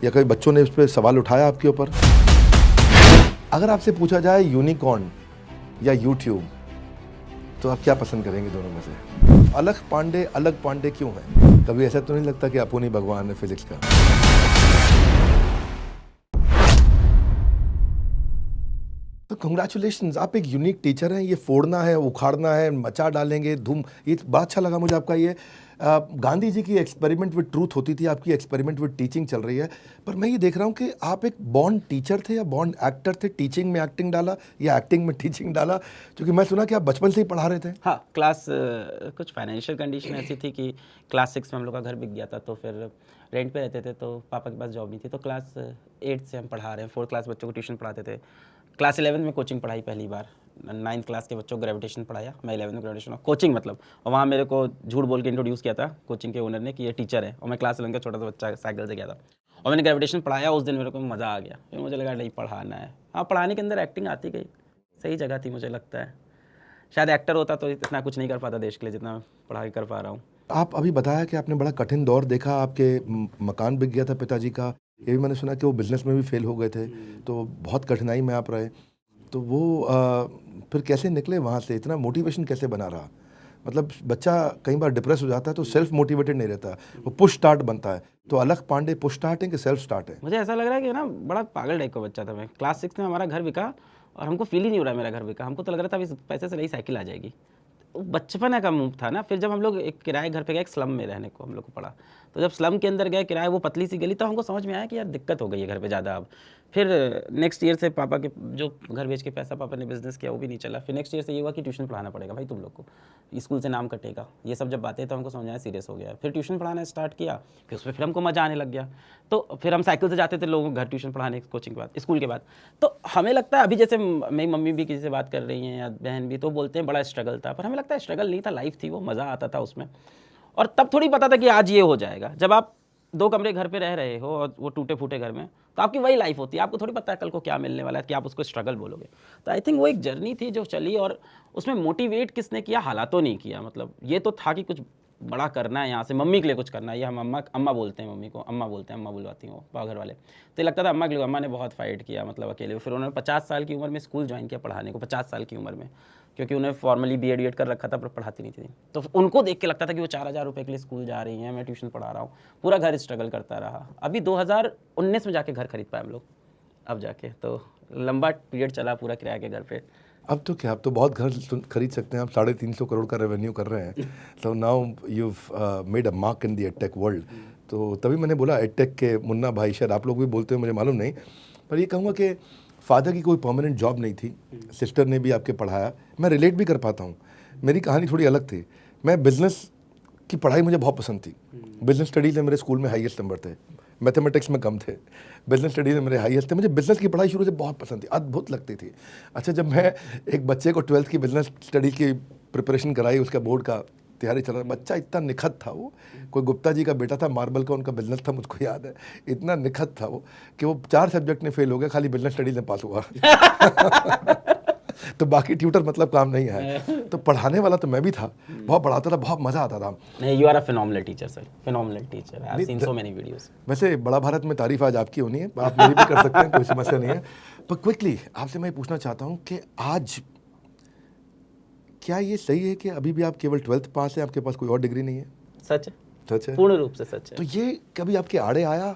S1: या कभी बच्चों ने इस पर सवाल उठाया आपके ऊपर? अगर आपसे पूछा जाए यूनिकॉर्न या यूट्यूब, तो आप क्या पसंद करेंगे दोनों में से? अलग पांडे क्यों है? कभी ऐसा तो नहीं लगता कि अपुन ही भगवान है फिजिक्स का? तो कंग्रेचुलेशंस, आप एक यूनिक टीचर हैं। ये फोड़ना है, उखाड़ना है, मचा डालेंगे धूम। ये बड़ा अच्छा लगा मुझे आपका ये। गांधी जी की एक्सपेरिमेंट विद ट्रूथ होती थी, आपकी एक्सपेरिमेंट विद टीचिंग चल रही है। पर मैं ये देख रहा हूँ कि आप एक बॉर्न टीचर थे या बॉर्न एक्टर थे? टीचिंग में एक्टिंग डाला या एक्टिंग में टीचिंग डाला? क्योंकि मैं सुना कि आप बचपन से ही पढ़ा रहे थे।
S2: हाँ, क्लास कुछ फाइनेंशियल कंडीशन ऐसी थी कि क्लास 6 में हम लोग का घर बिक गया था, तो फिर रेंट पे रहते थे, तो पापा के पास जॉब नहीं थी, तो क्लास 8 से हम पढ़ा रहे हैं। 4th क्लास बच्चों को ट्यूशन पढ़ाते थे। क्लास 11 में कोचिंग पढ़ाई पहली बार। 9th क्लास के बच्चों को ग्रेविटेशन पढ़ाया, मैं 11 में ग्रेविटेशन कोचिंग मतलब। और वहाँ मेरे को झूठ बोल के इंट्रोड्यूस किया था कोचिंग के ओनर ने कि ये टीचर है, और मैं क्लास 11 का छोटा सा बच्चा साइकिल से गया था और मैंने ग्रेविटेशन पढ़ाया। उस दिन मेरे को मज़ा आ गया, फिर मुझे लगा नहीं पढ़ाना है। हाँ, पढ़ाने के अंदर एक्टिंग आती गई, सही जगह थी मुझे लगता है। शायद एक्टर होता तो इतना कुछ नहीं कर पाता देश के लिए जितना पढ़ाई कर पा रहा हूँ।
S1: आप अभी बताया कि आपने बड़ा कठिन दौर देखा, आपके मकान बिक गया था पिताजी का। ये भी मैंने सुना कि वो बिजनेस में भी फेल हो गए थे, तो बहुत कठिनाई में आप रहे। तो वो फिर कैसे निकले वहाँ से? इतना मोटिवेशन कैसे बना रहा? मतलब बच्चा कई बार डिप्रेस हो जाता है तो सेल्फ मोटिवेटेड नहीं रहता, वो पुश स्टार्ट बनता है। तो अलग पांडे पुश स्टार्ट है कि सेल्फ स्टार्ट है?
S2: मुझे ऐसा लग रहा है कि ना बड़ा पागल टाइप का बच्चा था मैं। क्लास 6 में हमारा घर बिका और हमको फील ही नहीं हो रहा है मेरा घर बिका। हमको तो लग रहा था अभी इस पैसे से नई साइकिल आ जाएगी। बचपन का मूव था ना। फिर जब हम लोग एक किराए घर पे गए, एक स्लम में रहने को हम लोग को पड़ा, तो जब स्लम के अंदर गए किराए, वो पतली सी गली, तो हमको समझ में आया कि यार दिक्कत हो गई है घर पे ज़्यादा अब। फिर नेक्स्ट ईयर से पापा के जो घर बेच के पैसा पापा ने बिजनेस किया वो भी नहीं चला। फिर नेक्स्ट ईयर से ये हुआ कि ट्यूशन पढ़ाना पड़ेगा भाई तुम लोग को, स्कूल से नाम कटेगा, ये सब जब बातें, तो हमको समझ आया सीरियस हो गया। फिर ट्यूशन पढ़ाना स्टार्ट किया, फिर उसमें फिर हमको मज़ा आने लग गया। तो फिर हम साइकिल से जाते थे लोगों के घर ट्यूशन पढ़ाने, कोचिंग के बाद, स्कूल के बाद। तो हमें लगता है अभी जैसे मेरी मम्मी भी किसी से बात कर रही हैं या बहन भी, तो बोलते हैं बड़ा स्ट्रगल था, पर हमें लगता है स्ट्रगल नहीं था, लाइफ थी वो, मज़ा आता था उसमें। और तब थोड़ी पता था कि आज ये हो जाएगा। जब आप 2 कमरे घर पे रह रहे हो और वो टूटे फूटे घर में, तो आपकी वही लाइफ होती है, आपको थोड़ी पता है कल को क्या मिलने वाला है कि आप उसको स्ट्रगल बोलोगे। तो आई थिंक वो एक जर्नी थी जो चली, और उसमें मोटिवेट किसने किया? हालातों नहीं किया। मतलब ये तो था कि कुछ बड़ा करना है, यहाँ से मम्मी के लिए कुछ करना है। ये हम अम्मा बोलते हैं, मम्मी को अम्मा बोलते हैं, अम्मा बुलवाती हूँ वो घर वाले। तो ये लगता था अम्मा के लिए। अम्मा ने बहुत फाइट किया, मतलब अकेले। फिर उन्होंने 50 साल की उम्र में स्कूल ज्वाइन किया पढ़ाने को, 50 साल की उम्र में, क्योंकि उन्हें फॉर्मली BEd कर रखा था पर पढ़ाती नहीं थी। तो उनको देख के लगता था कि वो 4000 रुपये के लिए स्कूल जा रही हैं, मैं ट्यूशन पढ़ा रहा हूँ। पूरा घर स्ट्रगल करता रहा। अभी 2019 में जाके घर खरीद पाए हम लोग, अब जाके। तो लंबा पीरियड चला पूरा किराए के घर पे।
S1: अब तो क्या, अब तो बहुत घर खरीद सकते हैं आप। 350 करोड़ का रेवेन्यू कर रहे हैं। तो now you made a mark in the edtech world. तो तभी मैंने बोला एडटेक के मुन्ना भाई, शायद आप लोग भी बोलते हो, मुझे मालूम नहीं, पर ये कहूँगा कि फादर की कोई परमानेंट जॉब नहीं थी, सिस्टर ने भी आपके पढ़ाया। मैं रिलेट भी कर पाता हूँ। मेरी कहानी थोड़ी अलग थी। मैं बिज़नेस की पढ़ाई मुझे बहुत पसंद थी। बिज़नेस स्टडीज़ में मेरे स्कूल में हाईएस्ट नंबर थे, मैथमेटिक्स में कम थे, बिज़नेस स्टडीज़ में मेरे हाईएस्ट थे। मुझे बिज़नेस की पढ़ाई शुरू से बहुत पसंद थी, अद्भुत लगती थी। अच्छा, जब मैं एक बच्चे को 12th की बिज़नेस स्टडीज़ की प्रिपरेशन कराई, उसका बोर्ड का तैयारी चल रहा, बच्चा इतना निखत था वो, कोई गुप्ता जी का बेटा था, मार्बल का उनका बिजनेस था, मुझको याद है। इतना निखत था वो कि वो 4 सब्जेक्ट में फेल हो गया, खाली बिजनेस स्टडीज में पास हुआ। तो बाकी ट्यूटर मतलब काम नहीं है। तो पढ़ाने वाला तो मैं भी था, बहुत पढ़ाता था, बहुत मज़ा आता था।
S2: नहीं, you are a phenomenal teacher sir, phenomenal teacher. I have seen so many videos.
S1: वैसे बड़ा भारत में तारीफ आज आपकी होनी है, आप मेरी भी कर सकते हैं, कोई समस्या नहीं है। पर क्विकली आपसे मैं पूछना चाहता हूँ कि आज क्या ये सही है कि अभी भी आप केवल 12th पास हैं, आपके पास कोई और डिग्री नहीं है?
S2: सच है,
S1: सच है,
S2: पूर्ण रूप से सच है।
S1: तो ये कभी आपके आड़े आया?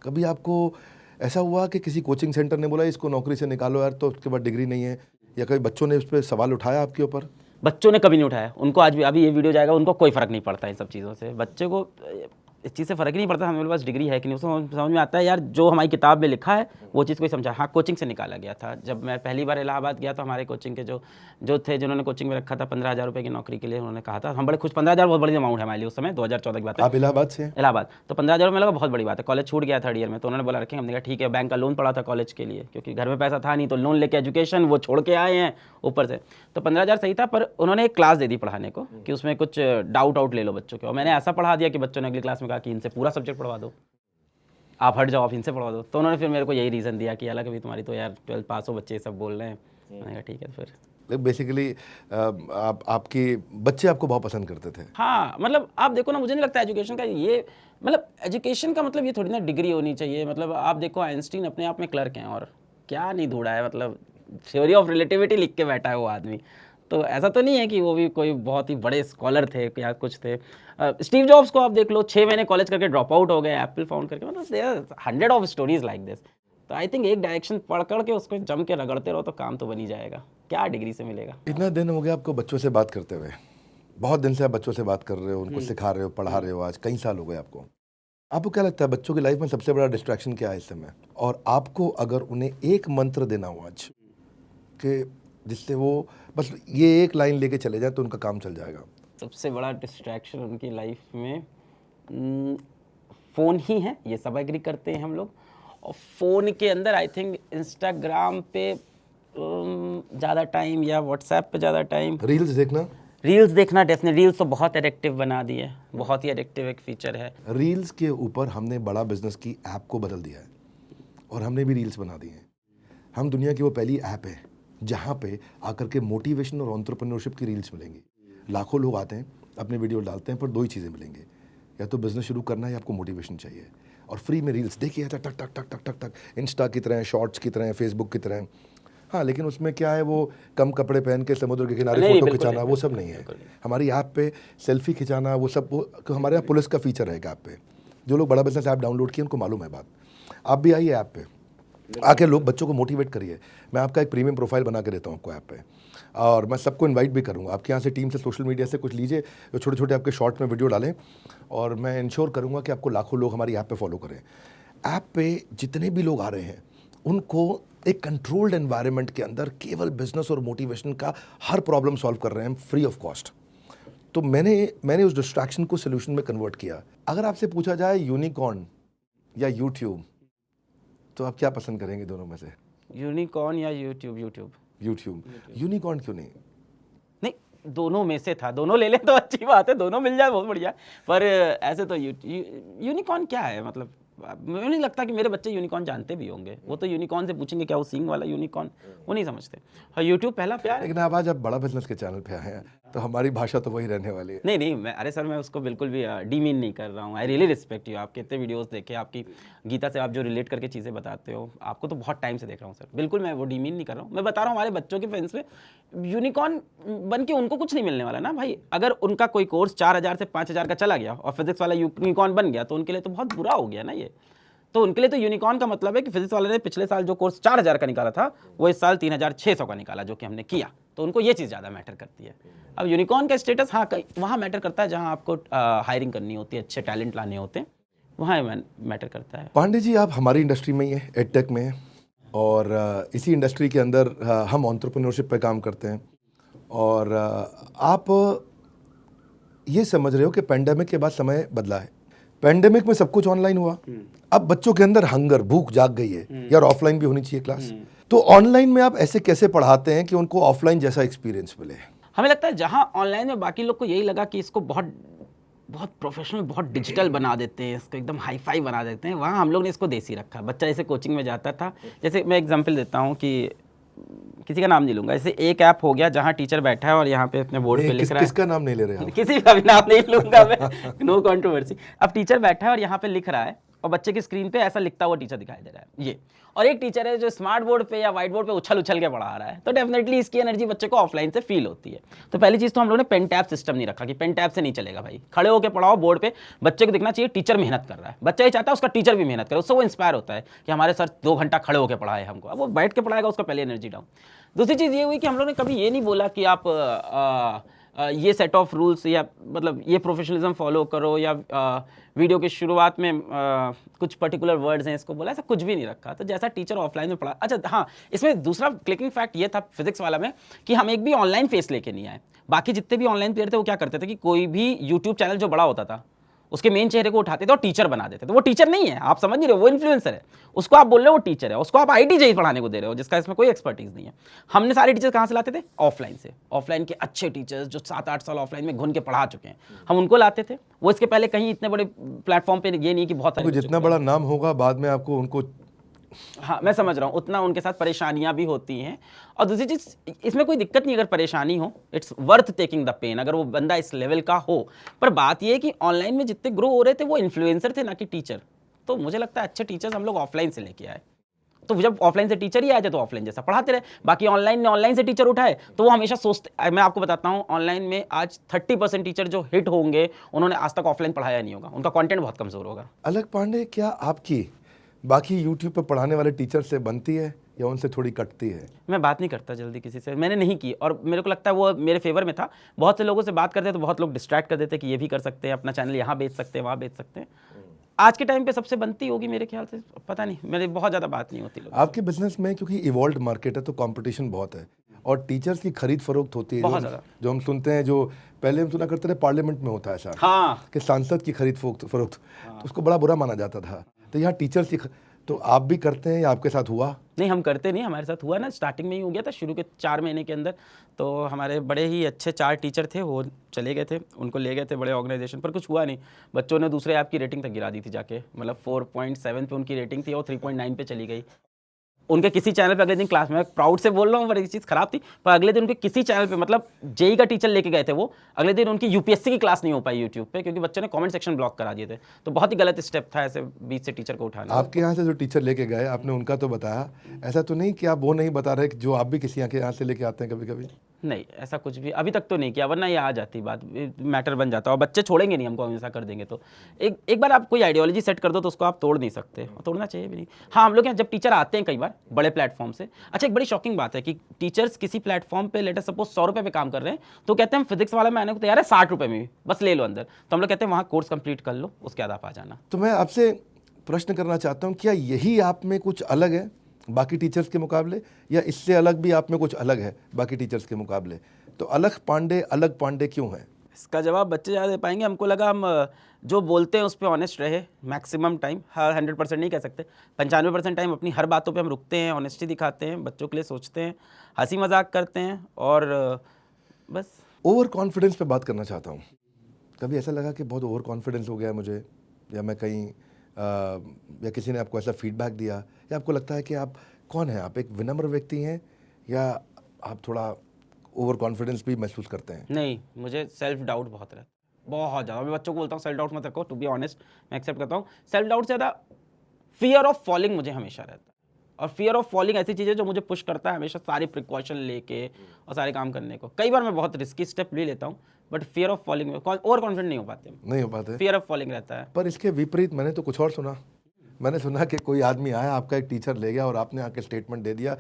S1: कभी आपको ऐसा हुआ कि किसी कोचिंग सेंटर ने बोला इसको नौकरी से निकालो यार, तो उसके बाद डिग्री नहीं है? या कभी बच्चों ने उस पर सवाल उठाया आपके ऊपर?
S2: बच्चों ने कभी नहीं उठाया। उनको आज भी, अभी ये वीडियो जाएगा, उनको कोई फ़र्क नहीं पड़ता इन सब चीज़ों से। बच्चे को इस चीज़ से फ़र्क ही नहीं पड़ता हमारे पास डिग्री है कि नहीं। उसको समझ में आता है यार जो हमारी किताब में लिखा है वो चीज़ कोई समझा। हाँ, कोचिंग से निकाला गया था। जब मैं पहली बार इलाहाबाद गया तो हमारे कोचिंग के जो थे, जिन्होंने कोचिंग में रखा था 15,000 रुपये की नौकरी के लिए, उन्होंने कहा था, हम बड़े खुश। 15,000 बहुत बड़ी अमाउंट है हमारे लिए उस समय, 2014 की बात है।
S1: आप इलाहाबाद से हैं?
S2: इलाहाबाद। तो 15,000 में लगा बहुत बड़ी बात है। कॉलेज छूट गया 3rd ईयर में, तो उन्होंने बोला रखेंगे। हमने कहा ठीक है। बैंक का लोन पड़ा था कॉलेज के लिए, क्योंकि घर में पैसा था नहीं, तो लोन लेके एजुकेशन वो छोड़ के आए हैं ऊपर से। तो 15,000 सही था, पर उन्होंने एक क्लास दे दी पढ़ाने को कि उसमें कुछ डाउट आउट ले लो बच्चों के। और मैंने ऐसा पढ़ा दिया कि बच्चों ने अगली क्लास में कहा कि इनसे पूरा सब्जेक्ट पढ़वा दो, आप हट जाओ, आप इनसे पढ़वा दो। तो उन्होंने फिर मेरे को यही रीज़न दिया कि अलग अभी तुम्हारी तो यार 12th पास हो, बच्चे सब बोल रहे हैं। मैंने कहा ठीक है। फिर
S1: बेसिकली आपके बच्चे आपको बहुत पसंद करते थे।
S2: हाँ मतलब आप देखो ना, मुझे नहीं लगता एजुकेशन का ये मतलब एजुकेशन का मतलब ये थोड़ी ना डिग्री होनी चाहिए। मतलब आप देखो आइंस्टीन अपने आप में क्लर्क हैं और क्या नहीं ढूंढा है, मतलब थ्योरी ऑफ रिलेटिविटी लिख के बैठा है वो आदमी। तो ऐसा तो नहीं है कि वो भी कोई बहुत ही बड़े स्कॉलर थे या कुछ थे। स्टीव जॉब्स को आप देख लो, 6 महीने कॉलेज करके ड्रॉप आउट हो गए एप्पल फाउंड करके। मतलब there are 100 of stories like this. तो आई थिंक एक डायरेक्शन पकड़ के उसको जम के रगड़ते रहो तो काम तो बन ही जाएगा। क्या डिग्री से मिलेगा।
S1: इतना दिन हो गया आपको बच्चों से बात करते हुए, बहुत दिन से आप बच्चों से बात कर रहे हो, उनको सिखा रहे हो, पढ़ा रहे हो, आज कई साल हो गए आपको क्या लगता है बच्चों की लाइफ में सबसे बड़ा डिस्ट्रैक्शन क्या है इस समय? और आपको अगर उन्हें एक मंत्र देना हो आज कि जिससे वो बस ये एक लाइन लेके चले जाए तो उनका काम चल जाएगा?
S2: सबसे बड़ा डिस्ट्रैक्शन उनकी लाइफ में फ़ोन ही है, ये सब एग्री करते हैं हम लोग। और फ़ोन के अंदर आई थिंक इंस्टाग्राम पे ज़्यादा टाइम या व्हाट्सएप पे ज़्यादा टाइम, रील्स देखना डेफिनेटली। रील्स तो बहुत एडिक्टिव बना दी है, बहुत ही एडिक्टिव एक फीचर है।
S1: रील्स के ऊपर हमने बड़ा बिजनेस की ऐप को बदल दिया है और हमने भी रील्स बना दी हैं। हम दुनिया की वो पहली ऐप है जहाँ पे आकर के मोटिवेशन और एंटरप्रेन्योरशिप की रील्स मिलेंगी। लाखों लोग आते हैं, अपने वीडियो डालते हैं, पर 2 ही चीज़ें मिलेंगे, या तो बिजनेस शुरू करना है या आपको मोटिवेशन चाहिए। और फ्री में रील्स देखिए, टक टक टक टक टक टक, इंस्टा की तरह, शॉर्ट्स की तरह, फेसबुक की तरह। हाँ, लेकिन उसमें क्या है, वो कम कपड़े पहन के समुद्र के किनारे फोटो खिंचाना, वो सब नहीं है। हमारी ऐप पे सेल्फी खिंचाना, वो सब वो हमारे यहाँ पुलिस का फीचर है ऐप पे। जो लोग बड़ा बिजनेस ऐप डाउनलोड किए उनको मालूम है बात। आप भी आइए ऐप पे, आके लोग बच्चों को मोटिवेट करिए। मैं आपका एक प्रीमियम प्रोफाइल बना के देता हूँ आपको ऐप पे, और मैं सबको इनवाइट भी करूँगा। आपके यहाँ से टीम से, सोशल मीडिया से कुछ लीजिए, जो छोटे छोटे आपके शॉर्ट में वीडियो डालें, और मैं इंश्योर करूँगा कि आपको लाखों लोग हमारी ऐप पे फॉलो करें। ऐप पे जितने भी लोग आ रहे हैं उनको एक कंट्रोल्ड एनवायरनमेंट के अंदर केवल बिजनेस और मोटिवेशन का हर प्रॉब्लम सॉल्व कर रहे हैं फ्री ऑफ कॉस्ट। तो मैंने उस डिस्ट्रैक्शन को सोल्यूशन में कन्वर्ट किया। अगर आपसे पूछा जाए यूनिकॉर्न या यूट्यूब, तो आप क्या पसंद करेंगे दोनों में से?
S2: यूनिकॉर्न या यूट्यूब?
S1: यूट्यूब। यूनिकॉर्न क्यों नहीं?
S2: नहीं, दोनों में से था, दोनों ले लें तो अच्छी बात है, दोनों मिल जाए बहुत बढ़िया। पर ऐसे तो यूनिकॉर्न क्या है, मतलब मुझे नहीं लगता कि मेरे बच्चे यूनिकॉर्न जानते भी होंगे। वो तो यूनिकॉर्न से पूछेंगे क्या वो सींग वाला यूनिकॉर्न, वो नहीं समझते। हाँ, यूट्यूब पहला प्यार है।
S1: लेकिन आप आज बड़ा बिजनेस के चैनल पे आए हैं तो हमारी भाषा तो वही रहने वाली है।
S2: नहीं, अरे सर मैं उसको बिल्कुल भी डीमीन नहीं कर रहा हूँ। I really respect you. आप कितने वीडियोस देखे, आपकी गीता से आप जो रिलेट करके चीज़ें बताते हो, आपको तो बहुत टाइम से देख रहा हूँ सर। बिल्कुल मैं वो डीमीन नहीं कर रहा हूँ। मैं बता रहा हूँ हमारे बच्चों के फ्रेंड्स में यूनिकॉर्न बन के उनको कुछ नहीं मिलने वाला ना भाई। अगर उनका कोई कोर्स 4000 से 5000 का चला गया और फिजिक्स वाला यूनिकॉर्न बन गया तो उनके लिए तो बहुत बुरा हो गया ना ये। तो उनके लिए तो यूनिकॉर्न का मतलब है कि फिजिक्स वाले ने पिछले साल जो कोर्स 4000 का निकाला था वो इस साल 3600 का निकाला, जो कि हमने किया। तो उनको ये चीज़ ज़्यादा मैटर करती है। अब यूनिकॉर्न का स्टेटस हाँ वहाँ मैटर करता है जहाँ आपको हायरिंग करनी होती है, अच्छे टैलेंट लाने होते हैं, वहाँ मैटर करता है।
S1: पांडे जी, आप हमारी इंडस्ट्री में ही है, एडटेक में है, और इसी इंडस्ट्री के अंदर हम एंटरप्रेन्योरशिप पे काम करते हैं। और आप ये समझ रहे हो कि पेंडेमिक के बाद समय बदला है। पेंडेमिक में सब कुछ ऑनलाइन हुआ, अब बच्चों के अंदर हंगर, भूख जाग गई है यार, ऑफलाइन भी होनी चाहिए क्लास। तो ऑनलाइन में आप ऐसे कैसे पढ़ाते हैं कि उनको ऑफलाइन जैसा एक्सपीरियंस मिले?
S2: हमें लगता है जहाँ ऑनलाइन में बाकी लोग को यही लगा कि इसको बहुत बहुत प्रोफेशनल, बहुत डिजिटल बना देते हैं, इसको एकदम हाई फाई बना देते हैं, वहाँ हम लोग ने इसको देसी रखा। बच्चा जैसे कोचिंग में जाता था, जैसे मैं एग्जांपल देता हूँ कि किसी का नाम नहीं लूंगा, जैसे एक ऐप हो गया जहाँ टीचर बैठा है और यहाँ पे अपने बोर्ड पे लिख रहा है।
S1: किसका नाम नहीं ले रहे हैं?
S2: किसी का भी नाम नहीं लूंगा मैं, नो कंट्रोवर्सी। अब टीचर बैठा है और यहाँ पे लिख रहा है और बच्चे की स्क्रीन पे ऐसा लिखता हुआ टीचर दिखाई दे रहा है ये, और एक टीचर है जो स्मार्ट बोर्ड पे या व्हाइट बोर्ड पे उछल के पढ़ा रहा है। तो डेफिनेटली इसकी एनर्जी बच्चे को ऑफलाइन से फील होती है। तो पहली चीज़ तो हम लोगों ने पेन टैप सिस्टम नहीं रखा कि पेन टैप से नहीं चलेगा भाई, खड़े होकर पढ़ाओ बोर्ड पे, बच्चे को दिखना चाहिए टीचर मेहनत कर रहा है। बच्चा ये चाहता है उसका टीचर भी मेहनत करे, उससे वो इंस्पायर होता है कि हमारे सर 2 घंटा खड़े होकर पढ़ाए हमको। अब वो बैठ के पढ़ाएगा, उसका पहले एनर्जी डाउन। दूसरी चीज़ ये हुई कि हम लोगों ने कभी ये नहीं बोला कि आप ये सेट ऑफ रूल्स या मतलब ये प्रोफेशनलिज्म फॉलो करो, या वीडियो की शुरुआत में कुछ पर्टिकुलर वर्ड्स हैं इसको बोला, ऐसा कुछ भी नहीं रखा। तो जैसा टीचर ऑफलाइन में पढ़ा। अच्छा हाँ, इसमें दूसरा क्लिकिंग फैक्ट ये था फिजिक्स वाला में कि हम एक भी ऑनलाइन फेस लेके नहीं आए। बाकी जितने भी ऑनलाइन प्लेयर थे वो क्या करते थे कि कोई भी यूट्यूब चैनल जो बड़ा होता था उसके मेन चेहरे को उठाते थे और टीचर बना देते थे। वो टीचर नहीं है, आप समझ नहीं रहे हो, वो इन्फ्लुएंसर है। उसको आप बोल रहे हो वो टीचर है, उसको आप आईटी जेई पढ़ाने को दे रहे हो जिसका इसमें कोई एक्सपर्टीज नहीं है। हमने सारे टीचर कहाँ से लाते थे? ऑफलाइन से। ऑफलाइन के अच्छे टीचर्स जो 7-8 साल ऑफलाइन में घुन के पढ़ा चुके हैं, हम उनको लाते थे। वो इसके पहले कहीं इतने बड़े प्लेटफॉर्म पे ये नहीं कि बहुत सारे
S1: जितना बड़ा नाम होगा बाद में आपको उनको
S2: हाँ मैं समझ रहा हूँ, उतना उनके साथ परेशानियां भी होती हैं। और दूसरी चीज़, इसमें कोई दिक्कत नहीं अगर परेशानी हो, it's worth taking the pain अगर वो बंदा इस लेवल का हो। पर बात ये है कि ऑनलाइन में जितने ग्रो हो रहे थे वो इन्फ्लुएंसर थे ना कि टीचर। तो मुझे लगता है अच्छे टीचर्स हम लोग ऑफलाइन से लेके आए। तो जब ऑफलाइन से टीचर ही आए थे तो ऑफलाइन जैसा पढ़ाते रहे। बाकी ऑनलाइन ने ऑनलाइन से टीचर उठाए तो वो हमेशा सोचते, मैं आपको बताता हूँ ऑनलाइन में आज 30% टीचर जो हिट होंगे उन्होंने आज तक ऑफलाइन पढ़ाया नहीं होगा, उनका कंटेंट बहुत कमजोर होगा।
S1: अलग पांडे, क्या आपकी बाकी यूट्यूब पर पढ़ाने वाले टीचर से बनती है या उनसे थोड़ी कटती है?
S2: मैं बात नहीं करता जल्दी किसी से, मैंने नहीं की, और मेरे को लगता है वो मेरे फेवर में था। बहुत से लोगों से बात करते हैं तो बहुत लोग डिस्ट्रैक्ट कर देते हैं कि ये भी कर सकते हैं, अपना चैनल यहाँ बेच सकते हैं, वहाँ बेच सकते हैं। आज के टाइम पे सबसे बनती होगी मेरे ख्याल से, पता नहीं, मेरी बहुत ज़्यादा बात नहीं होती लोगों से।
S1: आपके बिजनेस में क्योंकि इवॉल्व मार्केट है तो कंपटीशन बहुत है और टीचर्स की खरीद फरोख्त होती है,
S2: बहुत ज़्यादा।
S1: जो हम सुनते हैं, जो पहले हम सुना करते थे पार्लियामेंट में होता है ऐसा
S2: हाँ
S1: कि सांसद की खरीद फरोख्त, तो उसको बड़ा बुरा माना जाता था। तो यहाँ टीचर्स की तो आप भी करते हैं या आपके साथ हुआ?
S2: नहीं, हम करते नहीं, हमारे साथ हुआ ना, स्टार्टिंग में ही हो गया था, शुरू के 4 महीने के अंदर। तो हमारे बड़े ही अच्छे 4 टीचर थे, वो चले गए थे, उनको ले गए थे बड़े ऑर्गेनाइजेशन पर, कुछ हुआ नहीं। बच्चों ने दूसरे ऐप की रेटिंग तक गिरा दी थी जाके, मतलब 4.7 पे उनकी रेटिंग थी और 3.9 पे चली गई। उनके किसी चैनल पे अगले दिन क्लास में, प्राउड से बोल रहा हूँ, पर एक चीज़ खराब थी, पर अगले दिन उनके किसी चैनल पे, मतलब जेई का टीचर लेके गए थे वो, अगले दिन उनकी यूपीएससी की क्लास नहीं हो पाई यूट्यूब पे क्योंकि बच्चों ने कमेंट सेक्शन ब्लॉक करा दिए थे। तो बहुत ही गलत स्टेप था ऐसे बीच से टीचर को उठाना।
S1: आपके यहाँ से जो टीचर लेके गए, आपने उनका तो बताया, ऐसा तो नहीं कि आप वो नहीं बता रहे कि जो आप भी किसी यहाँ से लेके आते हैं कभी कभी?
S2: नहीं, ऐसा कुछ भी अभी तक तो नहीं किया, वरना ये आ जाती बात, मैटर बन जाता, और बच्चे छोड़ेंगे नहीं हमको, हम ऐसा कर देंगे तो। एक बार आप कोई आइडियोलॉजी सेट कर दो तो उसको आप तोड़ नहीं सकते, और तोड़ना चाहिए भी नहीं। हाँ, हम लोग यहाँ जब टीचर आते हैं कई बार बड़े प्लेटफॉर्म से, अच्छा एक बड़ी शॉकिंग बात है कि टीचर्स किसी प्लेटफॉर्म पे लेटर सपोज 100 रुपये पे काम कर रहे हैं तो कहते हैं हम फिजिक्स वाला में आने को तैयार है 60 रुपये में भी, बस ले लो अंदर। तो हम लोग कहते हैं वहाँ कोर्स कंप्लीट कर लो, उसके बाद आप आ जाना।
S1: तो मैं आपसे प्रश्न करना चाहता हूँ, क्या यही आप में कुछ अलग है बाकी टीचर्स के मुकाबले, या इससे अलग भी आप में कुछ अलग है बाकी टीचर्स के मुकाबले? तो अलग पांडे क्यों है?
S2: इसका जवाब बच्चे ज़्यादा दे पाएंगे। हमको लगा हम जो बोलते हैं उस पर ऑनेस्ट रहे मैक्सिमम टाइम, हर 100% नहीं कह सकते, 95% टाइम अपनी हर बातों पे हम रुकते हैं, ऑनेस्टी दिखाते हैं, बच्चों के लिए सोचते हैं, हंसी मजाक करते हैं, और बस।
S1: ओवर कॉन्फिडेंस पे बात करना चाहता हूँ। कभी ऐसा लगा कि बहुत ओवर कॉन्फिडेंस हो गया मुझे, या मैं कहीं या किसी ने आपको ऐसा फीडबैक दिया, या आपको लगता है कि आप कौन हैं, आप एक विनम्र व्यक्ति हैं या आप थोड़ा ओवर कॉन्फिडेंस भी महसूस करते हैं?
S2: नहीं, मुझे सेल्फ डाउट बहुत रहता है, बहुत ज़्यादा। मैं बच्चों को बोलता हूँ सेल्फ डाउट मत रखो, टू बी ऑनेस्ट मैं एक्सेप्ट करता हूँ। सेल्फ डाउट से ज़्यादा फियर ऑफ फॉलिंग मुझे हमेशा रहता है, और फियर ऑफ फॉलिंग ऐसी चीज़ है जो मुझे पुश करता है हमेशा सारे प्रिकॉशन लेके और सारे काम करने को। कई बार मैं बहुत रिस्की स्टेप ले लेता हूँ, बट फियर ऑफ फॉलिंग में ओवर कॉन्फिडेंट नहीं हो पाते, फियर ऑफ फॉलिंग रहता है।
S1: पर इसके विपरीत मैंने तो कुछ और सुना। मैंने सुना कि कोई आदमी आया, आपका एक टीचर ले गया और आपने आके स्टेटमेंट दे दिया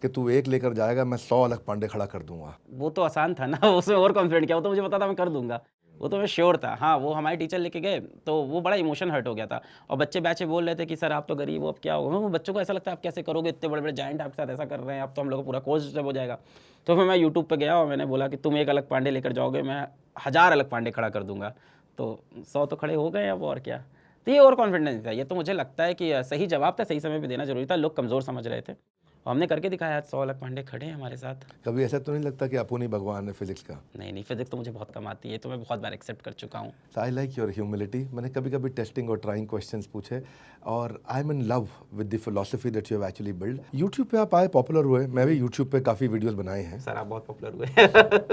S1: कि तू 1 लेकर जाएगा, मैं 100 अलग पांडे खड़ा कर दूंगा।
S2: वो तो आसान था ना, उसमें ओवर कॉन्फिडेंट क्या, वो तो मुझे पता था मैं कर दूंगा, वो तो मैं श्योर था। हाँ, वो हमारे टीचर लेके गए तो वो बड़ा इमोशन हर्ट हो गया था, और बच्चे बैचे बोल रहे थे कि सर आप तो गरीब हो, अब क्या होगा। वो बच्चों को ऐसा लगता है आप कैसे करोगे, इतने बड़े बड़े जायंट आपके साथ ऐसा कर रहे हैं, अब तो हम लोग का पूरा कोर्स डिस्टर्ब हो जाएगा। तो फिर मैं यूट्यूब पर गया और मैंने बोला कि तुम 1 अलग पांडे लेकर जाओगे, मैं 1000 अलग पांडे खड़ा कर दूंगा। तो 100 तो खड़े हो गए अब, और क्या। तो ये ओवर कॉन्फिडेंस था, ये तो मुझे लगता है कि सही जवाब था, सही समय पे देना जरूरी था, लोग कमज़ोर समझ रहे थे और हमने करके दिखाया। 100 अलग पांडे खड़े हैं हमारे साथ।
S1: कभी ऐसा तो नहीं लगता कि अपुन ही भगवान है फिजिक्स का?
S2: नहीं, फिजिक्स तो मुझे बहुत कम आती है, तो मैं बहुत बार एक्सेप्ट कर चुका हूँ।
S1: I like your humility. मैंने कभी कभी टेस्टिंग और ट्राइंग क्वेश्चंस पूछे, और I am in love with the philosophy that you have actually build. YouTube पे आप आए, पॉपुलर हुए, मैं भी यूट्यूब पे काफ़ी वीडियोस बनाए हैं।
S2: सर आप बहुत पॉपुलर हुए।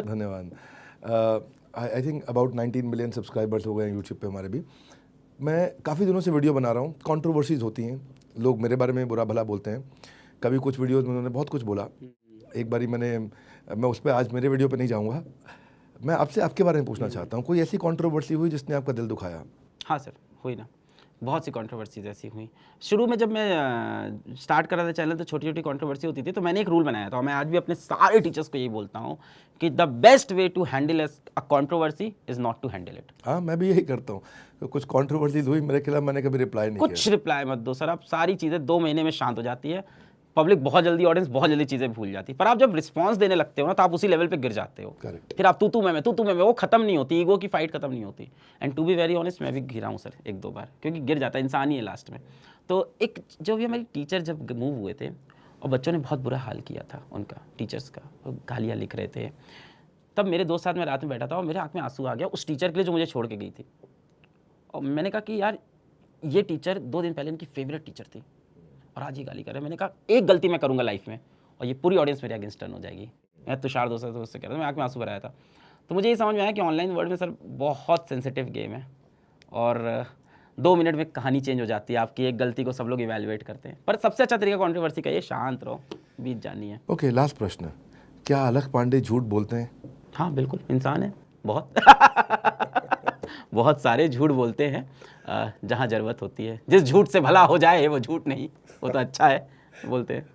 S1: धन्यवाद। I think about 19 million subscribers हो गए हैं यूट्यूब पे हमारे भी। मैं काफ़ी दिनों से वीडियो बना रहा हूँ, कंट्रोवर्सीज होती हैं, लोग मेरे बारे में बुरा भला बोलते हैं। कभी कुछ वीडियोस में उन्होंने बहुत कुछ बोला। एक बारी मैं उस पर आज मेरे वीडियो पे नहीं जाऊँगा। मैं आपसे आपके बारे में पूछना चाहता हूँ, कोई ऐसी कंट्रोवर्सी हुई जिसने आपका दिल दुखाया?
S2: हाँ सर, हुई ना, बहुत सी कंट्रोवर्सीज ऐसी हुई। शुरू में जब मैं स्टार्ट कर रहा था चैनल तो छोटी छोटी कंट्रोवर्सी होती थी, तो मैंने एक रूल बनाया था, और मैं आज भी अपने सारे टीचर्स को यही बोलता हूँ कि the best way to handle a controversy is not to handle it.
S1: हाँ, मैं भी यही करता हूँ। तो कुछ कंट्रोवर्सीज हुई मेरे खिलाफ, मैंने कभी रिप्लाई नहीं
S2: कुछ रिप्लाई मत दो सर, आप सारी चीज़ें 2 महीने में शांत हो जाती है। पब्लिक बहुत जल्दी, ऑडियंस बहुत जल्दी चीज़ें भूल जाती है, पर आप जब रिस्पांस देने लगते हो ना तो आप उसी लेवल पे गिर जाते हो।
S1: Correct.
S2: फिर आप तू मैं वो खत्म नहीं होती, ईगो की फाइट खत्म नहीं होती। And to be very honest, मैं भी गिरा हूँ सर 1-2 बार, क्योंकि गिर जाता है, इंसान ही है लास्ट में। तो एक जो भी हमारी टीचर जब मूव हुए थे और बच्चों ने बहुत बुरा हाल किया था उनका, टीचर्स का, गालियाँ लिख रहे थे, तब मेरे दोस्त साथ में रात में बैठा था और मेरे आँख में आंसू आ गया उस टीचर के लिए जो मुझे छोड़ के गई थी। और मैंने कहा कि यार ये टीचर 2 दिन पहले इनकी फेवरेट टीचर थी, और आज ये गाली कर रहे हैं। मैंने कहा एक गलती मैं करूँगा लाइफ में और ये पूरी ऑडियंस मेरे अगेंस्ट टर्न हो जाएगी। मैं तुषार दोस्त तो उससे कह रहा था, मैं आँख में आंसू भराया था। तो मुझे ये समझ में आया कि ऑनलाइन वर्ल्ड में सर बहुत सेंसिटिव गेम है और 2 मिनट में कहानी चेंज हो जाती है। आपकी एक गलती को सब लोग इवैल्यूएट करते हैं, पर सबसे अच्छा तरीका कंट्रोवर्सी का ये शांत रहो, बीत जानी है।
S1: ओके, लास्ट प्रश्न, क्या अलख पांडे झूठ बोलते हैं?
S2: हाँ बिल्कुल, इंसान है बहुत बहुत सारे झूठ बोलते हैं जहाँ ज़रूरत होती है। जिस झूठ से भला हो जाए वो झूठ नहीं, वो तो अच्छा है बोलते हैं।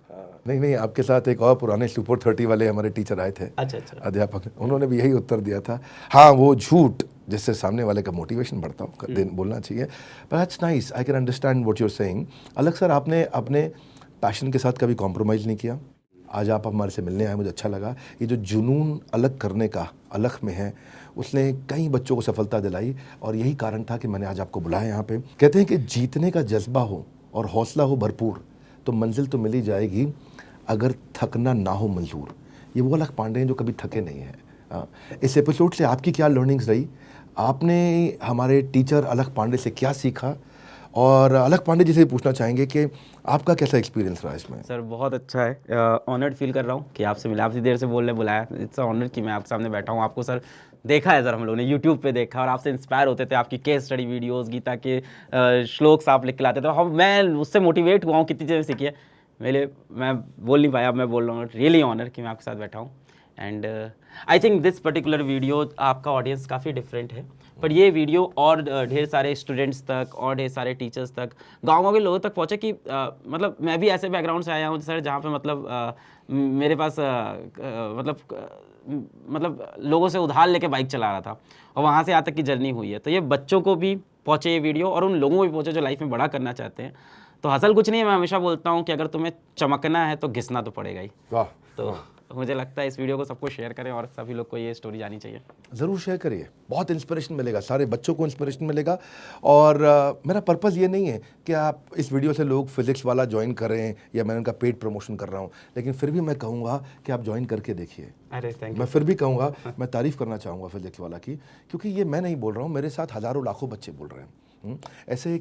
S1: नहीं, आपके साथ एक और पुराने सुपर 30 वाले हमारे टीचर आए थे,
S2: अच्छा
S1: अध्यापक, उन्होंने भी यही उत्तर दिया था। हाँ, वो झूठ जिससे सामने वाले का मोटिवेशन बढ़ता हो बोलना चाहिए। But that's nice, I can understand what you are saying. अलग सर, आपने अपने पैशन के साथ कभी कॉम्प्रोमाइज़ नहीं किया। आज आप हमारे से मिलने आए, मुझे अच्छा लगा। ये जो जुनून अलग करने का अलख में है, उसने कई बच्चों को सफलता दिलाई और यही कारण था कि मैंने आज आपको बुलाया यहाँ पे। कहते हैं कि जीतने का जज्बा हो और हौसला हो भरपूर तो मंजिल तो मिल ही जाएगी, अगर थकना ना हो मंजूर। ये वो अलख पांडे हैं जो कभी थके नहीं हैं। इस एपिसोड से आपकी क्या लर्निंग्स रही? आपने हमारे टीचर अलख पांडे से क्या सीखा? और अलख पांडे जी से पूछना चाहेंगे कि आपका कैसा एक्सपीरियंस रहा इसमें?
S2: सर बहुत अच्छा है, ऑनर्ड फील कर रहा हूँ कि आपसे मिला, आपसे देर से बोलने बुलाया। इट्स ऑनर कि मैं आपके सामने बैठा हूँ। आपको सर देखा है सर, हम लोगों ने यूट्यूब पे देखा और आपसे इंस्पायर होते थे। आपकी केस स्टडी वीडियोस, गीता के श्लोक्स आप लिख के लाते थे, हम मैं उससे मोटिवेट हुआ हूँ, कितनी चीज़ें सीखी है। मैं बोल नहीं पाया, अब मैं बोल रहा हूँ। रियली ऑनर कि मैं आपके साथ बैठा हूँ। And I think this particular video, आपका ऑडियंस काफ़ी डिफरेंट है, पर ये वीडियो और ढेर सारे स्टूडेंट्स तक और ढेर सारे टीचर्स तक, गाँव के लोगों तक पहुँचे कि मतलब मैं भी ऐसे बैकग्राउंड से आया हूँ सर जहाँ पे मतलब मेरे पास मतलब लोगों से उधार लेके बाइक चला रहा था और वहाँ से यहाँ तक की जर्नी हुई है। तो ये बच्चों को भी पहुँचे ये वीडियो और उन लोगों को भी पहुँचे जो लाइफ में बड़ा करना चाहते हैं। तो हसल कुछ नहीं है, मैं हमेशा बोलता हूँ कि अगर तुम्हें चमकना है तो घिसना तो पड़ेगा ही।
S1: वाह।
S2: तो मुझे लगता है इस वीडियो को सबको शेयर करें और सभी लोग को ये स्टोरी जानी चाहिए।
S1: ज़रूर शेयर करिए, बहुत इंस्पिरेशन मिलेगा, सारे बच्चों को इंस्पिरेशन मिलेगा। और मेरा पर्पज़ ये नहीं है कि आप इस वीडियो से लोग फिज़िक्स वाला ज्वाइन करें या मैं उनका पेड प्रमोशन कर रहा हूँ, लेकिन फिर भी मैं कहूँगा कि आप ज्वाइन करके देखिए।
S2: अरे थैंक यू।
S1: मैं फिर भी कहूँगा, मैं तारीफ़ करना चाहूँगा फिज़िक्स वाला की, क्योंकि ये मैं नहीं बोल रहा हूँ, मेरे साथ हज़ारों लाखों बच्चे बोल रहे हैं। ऐसे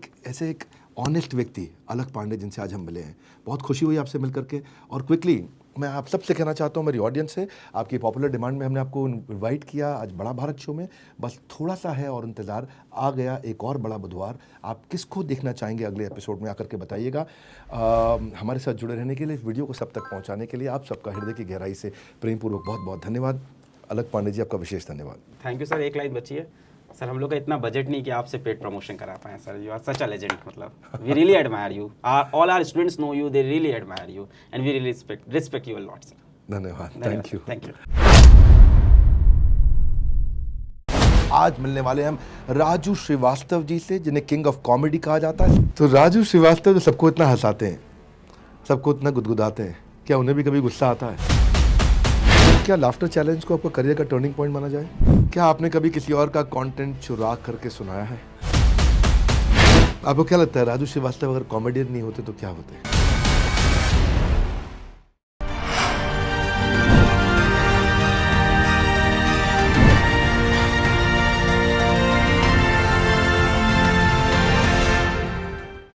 S1: एक ऑनेस्ट व्यक्ति अलख पांडे जिनसे आज हम मिले हैं, बहुत खुशी हुई आपसे मिल करके। और क्विकली मैं आप सबसे कहना चाहता हूँ, मेरी ऑडियंस से, आपकी पॉपुलर डिमांड में हमने आपको इनवाइट किया आज बड़ा भारत शो में। बस थोड़ा सा है और इंतज़ार, आ गया एक और बड़ा बुधवार। आप किसको देखना चाहेंगे अगले एपिसोड में, आकर के बताइएगा। हमारे साथ जुड़े रहने के लिए, इस वीडियो को सब तक पहुँचाने के लिए आप सबका हृदय की गहराई से प्रेमपूर्वक बहुत बहुत धन्यवाद। अलख पांडे जी, आपका विशेष धन्यवाद।
S2: Thank you sir. एक लाइन बची है सर, हम लोग का इतना बजट नहीं कि आपसे पेड प्रमोशन करा पाए sir. You are such a legend, मतलब we really admire you, all our students know you, they really admire you and we really respect you a lot sir.
S1: धन्यवाद, थैंक यू।
S2: Thank you.
S1: आज मिलने वाले हम राजू श्रीवास्तव जी से, जिन्हें king of comedy कहा जाता है। तो राजू श्रीवास्तव जो सबको इतना हंसाते हैं, सबको इतना गुदगुदाते हैं, क्या उन्हें भी कभी गुस्सा आता है? क्या लाफ्टर चैलेंज को आपका करियर का टर्निंग पॉइंट माना जाए? क्या आपने कभी किसी और का कंटेंट चुरा करके सुनाया है? आपको क्या लगता है राजू श्रीवास्तव अगर कॉमेडियन नहीं होते तो क्या होते?